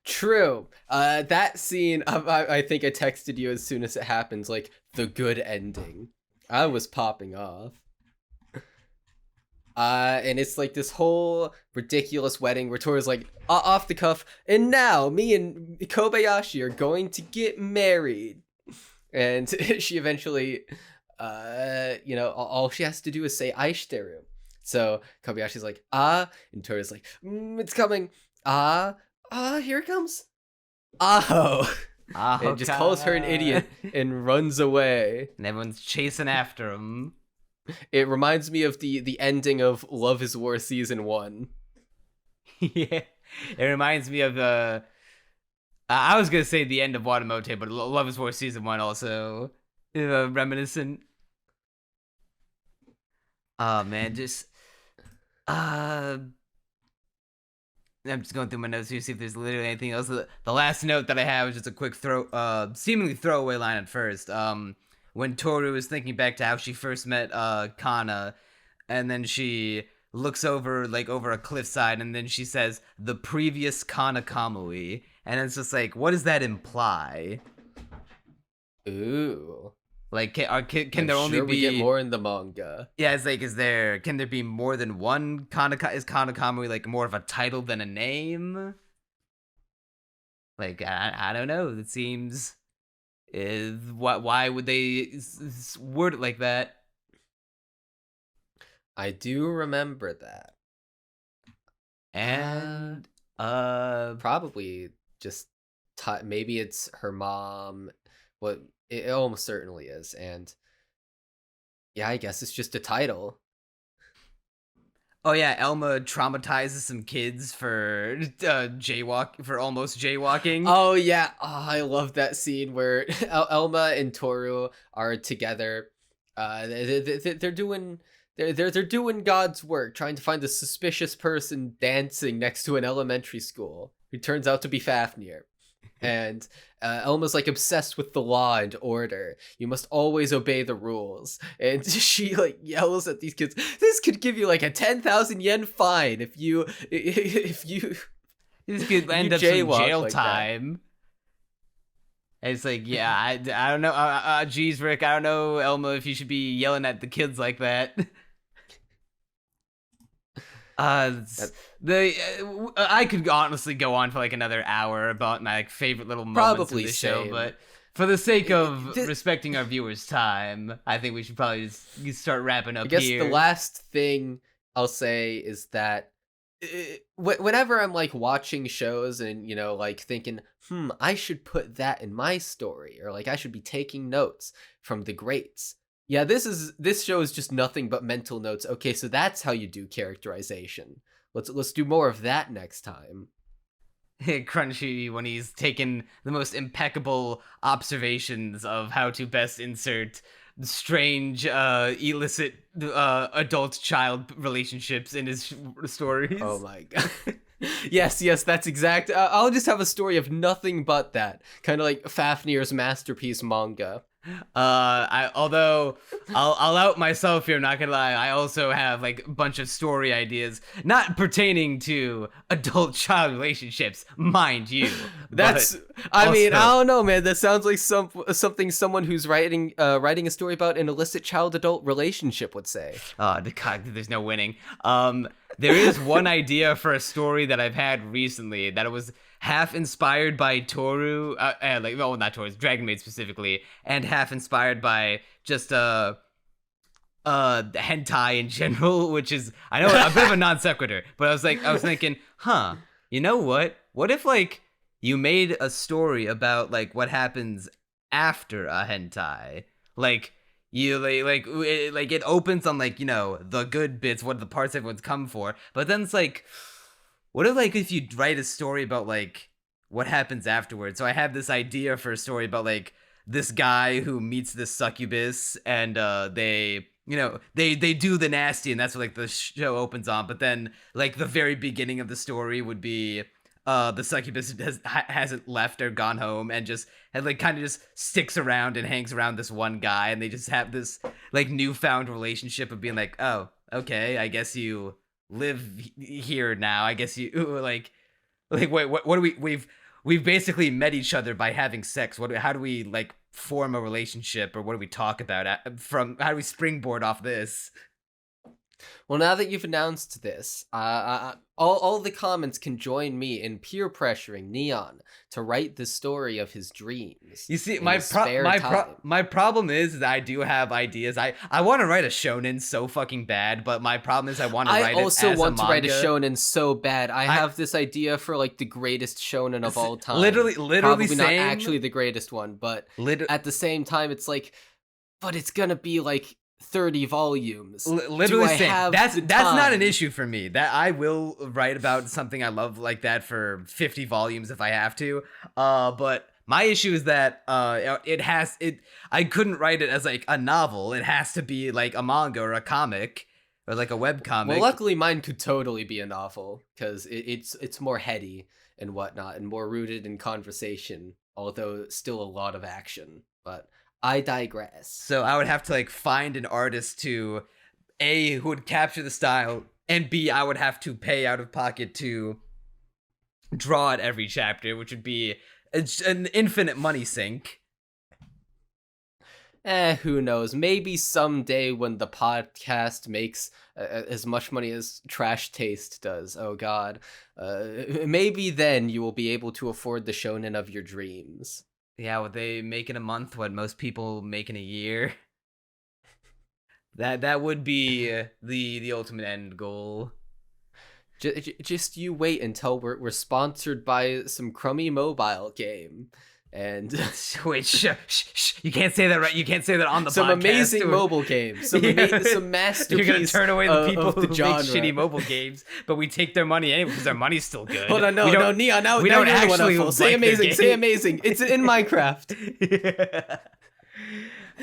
True. That scene, I think I texted you as soon as it happens, like, the good ending. I was popping off. And it's like this whole ridiculous wedding where Toru's like, off the cuff, and now me and Kobayashi are going to get married. And she eventually, all she has to do is say Aishiteru. So Kobayashi's like, and Toru's like, it's coming. Here it comes. Oh. And just calls her an idiot and runs away. And everyone's chasing after him. It reminds me of the ending of Love is War Season 1. Yeah. It reminds me of I was gonna say the end of Watamote, but Love is War season 1 also reminiscent. Oh man, just I'm just going through my notes here to see if there's literally anything else. The last note that I have is just a quick seemingly throwaway line at first. When Toru is thinking back to how she first met Kana, and then she looks over over a cliffside, and then she says the previous Kana Kamui, and it's just like, what does that imply? Ooh. Like, can I'm there only sure be... we get more in the manga. Yeah, it's like, can there be more than one is Kana Kamui, like, more of a title than a name? Like, I don't know. It seems... why would they word it like that? I do remember that. And, probably just... maybe it's her mom... What it almost certainly is, and yeah, I guess it's just a title. Oh yeah, Elma traumatizes some kids for almost jaywalking. Oh yeah, I love that scene where Elma and Toru are together. They're doing God's work, trying to find a suspicious person dancing next to an elementary school who turns out to be Fafnir. And Elma's like obsessed with the law and order. You must always obey the rules. And she like yells at these kids, this could give you like a 10,000 yen fine if you this could end up some jail time. And it's like, yeah, I don't know. Geez, Rick, I don't know, Elma, if you should be yelling at the kids like that. I could honestly go on for like another hour about my favorite little moments of the show, but for the sake of respecting our viewers' time, I think we should probably just start wrapping up. I guess the last thing I'll say is that whenever I'm like watching shows and like thinking, I should put that in my story, or like I should be taking notes from the greats. Yeah, this show is just nothing but mental notes. Okay, so that's how you do characterization. Let's do more of that next time. Crunchy, when he's taken the most impeccable observations of how to best insert strange, illicit adult-child relationships in his stories. Oh my god. Yes, that's exact. I'll just have a story of nothing but that. Kind of like Fafnir's masterpiece manga. Although I'll out myself here, I'm not gonna lie, I also have like a bunch of story ideas not pertaining to adult-child relationships, mind you. I mean, I don't know, man, that sounds like something someone who's writing a story about an illicit child-adult relationship would say. God, there's no winning. There is one idea for a story that I've had recently that it was half inspired by Toru, not Toru, Dragon Maid specifically, and half inspired by just hentai in general, which is, I know, a bit of a non sequitur, but I was thinking, you know what? What if like you made a story about like what happens after a hentai, like you it opens on like the good bits, what the parts everyone's come for, but then it's like, what if like if you write a story about like what happens afterwards? So I have this idea for a story about like this guy who meets this succubus, and they do the nasty, and that's what like the show opens on. But then like the very beginning of the story would be the succubus hasn't left or gone home, and like kind of just sticks around and hangs around this one guy, and they just have this like newfound relationship of being like, oh, okay, I guess you live here now. I guess you like wait, what do we've basically met each other by having sex. How do we like form a relationship, or what do we talk about how do we springboard off this? Well, now that you've announced this, all the comments can join me in peer pressuring Neon to write the story of his dreams. You see, my problem is that I do have ideas. I want to write a shonen so fucking bad, but my problem is I want to write it as a manga. I also want to write a shonen so bad. I have this idea for like the greatest shonen of all time. Literally, probably same. Not actually the greatest one, but at the same time, it's like, but it's gonna be like 30 volumes. Literally Do I same. have That's the not an time? issue for me. That I will write about something I love like that for 50 volumes if I have to. But my issue is that I couldn't write it as like a novel. It has to be like a manga or a comic or like a web comic. Well, luckily mine could totally be a novel because it's more heady and whatnot and more rooted in conversation, although still a lot of action. But I digress. So I would have to like find an artist to A, who would capture the style, and B, I would have to pay out of pocket to draw it every chapter, which would be an infinite money sink. Who knows? Maybe someday when the podcast makes as much money as Trash Taste does, oh god, maybe then you will be able to afford the shonen of your dreams. Yeah, would they make in a month what most people make in a year? That would be the ultimate end goal. Just you wait until we're sponsored by some crummy mobile game. And wait, shh, you can't say that, right? You can't say that on the some podcast. amazing mobile games, some masterpiece. You're gonna turn away the people who make genre. shitty mobile games, but we take their money anyway because their money's still good. Hold on, no, Neon. Now we now don't you're the one actually up. Say like their amazing. game. Say amazing. It's in Minecraft.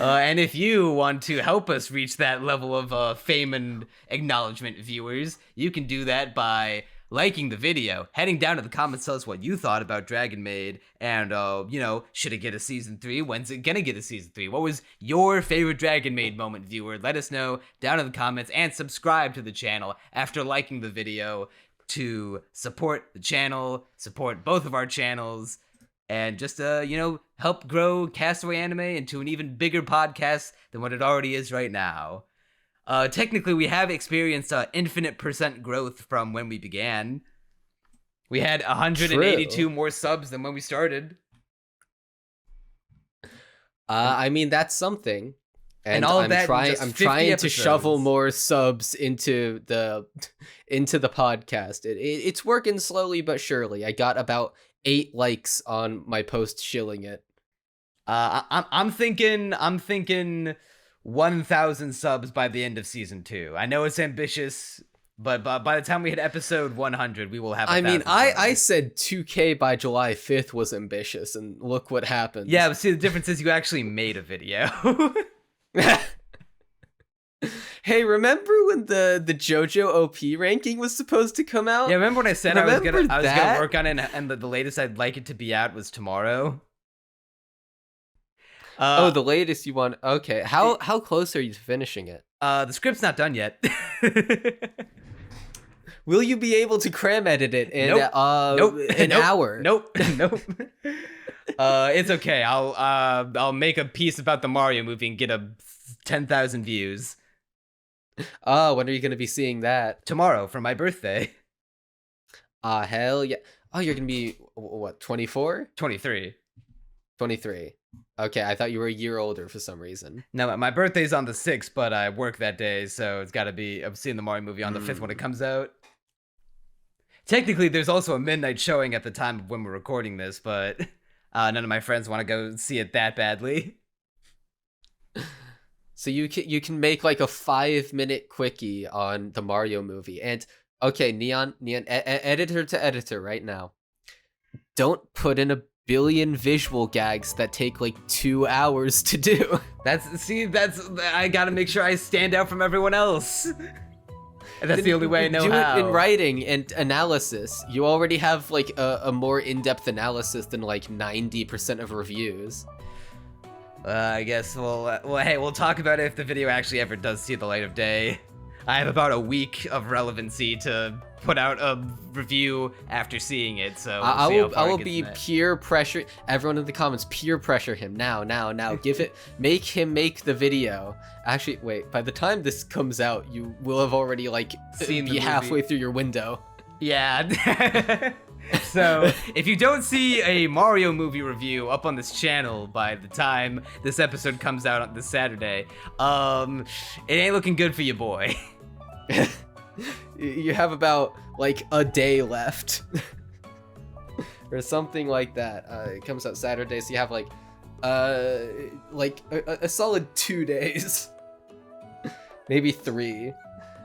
And if you want to help us reach that level of fame and acknowledgement, viewers, you can do that by liking the video, heading down to the comments, tell us what you thought about Dragon Maid, and, should it get a Season 3? When's it gonna get a Season 3? What was your favorite Dragon Maid moment, viewer? Let us know down in the comments, and subscribe to the channel after liking the video to support the channel, support both of our channels, and just, help grow Castaway Anime into an even bigger podcast than what it already is right now. Technically, we have experienced infinite % growth from when we began. We had 182 more subs than when we started. I mean, that's something. And all of I'm that in just I'm 50 trying to episodes. shovel more subs into the podcast. It's working slowly but surely. I got about 8 likes on my post shilling it. I'm thinking 1,000 subs by the end of Season 2. I know it's ambitious, but by the time we hit episode 100, we will have 1,000 subs. I said 2K by July 5th was ambitious, and look what happened. Yeah, but see, the difference is you actually made a video. Hey, remember when the JoJo OP ranking was supposed to come out? Yeah, remember when I said I was gonna that? work on it, and the latest I'd like it to be out was tomorrow? The latest you want? Okay, how close are you to finishing it? The script's not done yet. Will you be able to cram edit it in an hour? Nope. It's okay. I'll make a piece about the Mario movie and get 10,000 views. When are you gonna be seeing that? Tomorrow for my birthday. Hell yeah! Oh, you're gonna be what? 24? 23. 23. Okay, I thought you were a year older for some reason. No, my birthday's on the 6th, but I work that day, so it's gotta be. I'm seeing the Mario movie on the 5th when it comes out. Technically, there's also a midnight showing at the time of when we're recording this, but none of my friends want to go see it that badly. So you can make like a 5-minute quickie on the Mario movie. And okay, Neon, editor to editor right now. Don't put in 1 billion visual gags that take like 2 hours to do. I gotta make sure I stand out from everyone else. And that's the only way I know how. Do it in writing and analysis. You already have like a more in-depth analysis than like 90% of reviews. I guess hey, we'll talk about it if the video actually ever does see the light of day. I have about a week of relevancy to put out a review after seeing it, so I will be peer pressure. Everyone in the comments, peer pressure him now. Make him make the video. Actually, wait. By the time this comes out, you will have already be halfway through your window. Yeah. So, if you don't see a Mario movie review up on this channel by the time this episode comes out on this Saturday, it ain't looking good for you, boy. You have about like a day left. Or something like that. It comes out Saturday, so you have a solid 2 days. maybe 3.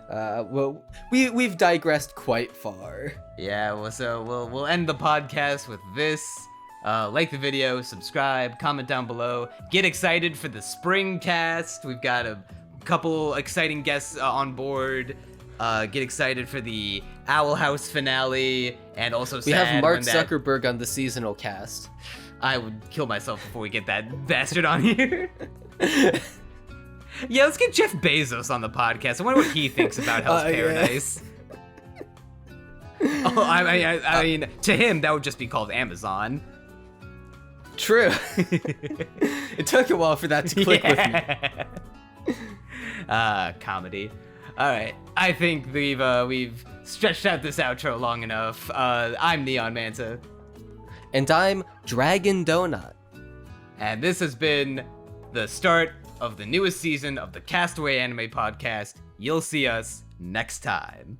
Well, we've digressed quite far. Yeah, well, so we'll end the podcast with this. Like the video, subscribe, comment down below. Get excited for the spring cast. We've got a couple exciting guests on board. Get excited for the Owl House finale, and also We have sad Mark when that- Zuckerberg on the seasonal cast. I would kill myself before we get that bastard on here. Yeah, let's get Jeff Bezos on the podcast. I wonder what he thinks about Hell's Paradise. Oh, I mean, to him, that would just be called Amazon. True. It took a while for that to click with me. Comedy. All right, I think we've stretched out this outro long enough. I'm Neon Manta, And I'm Dragon Donut. and this has been the start of the newest season of the Castaway Anime podcast. You'll see us next time.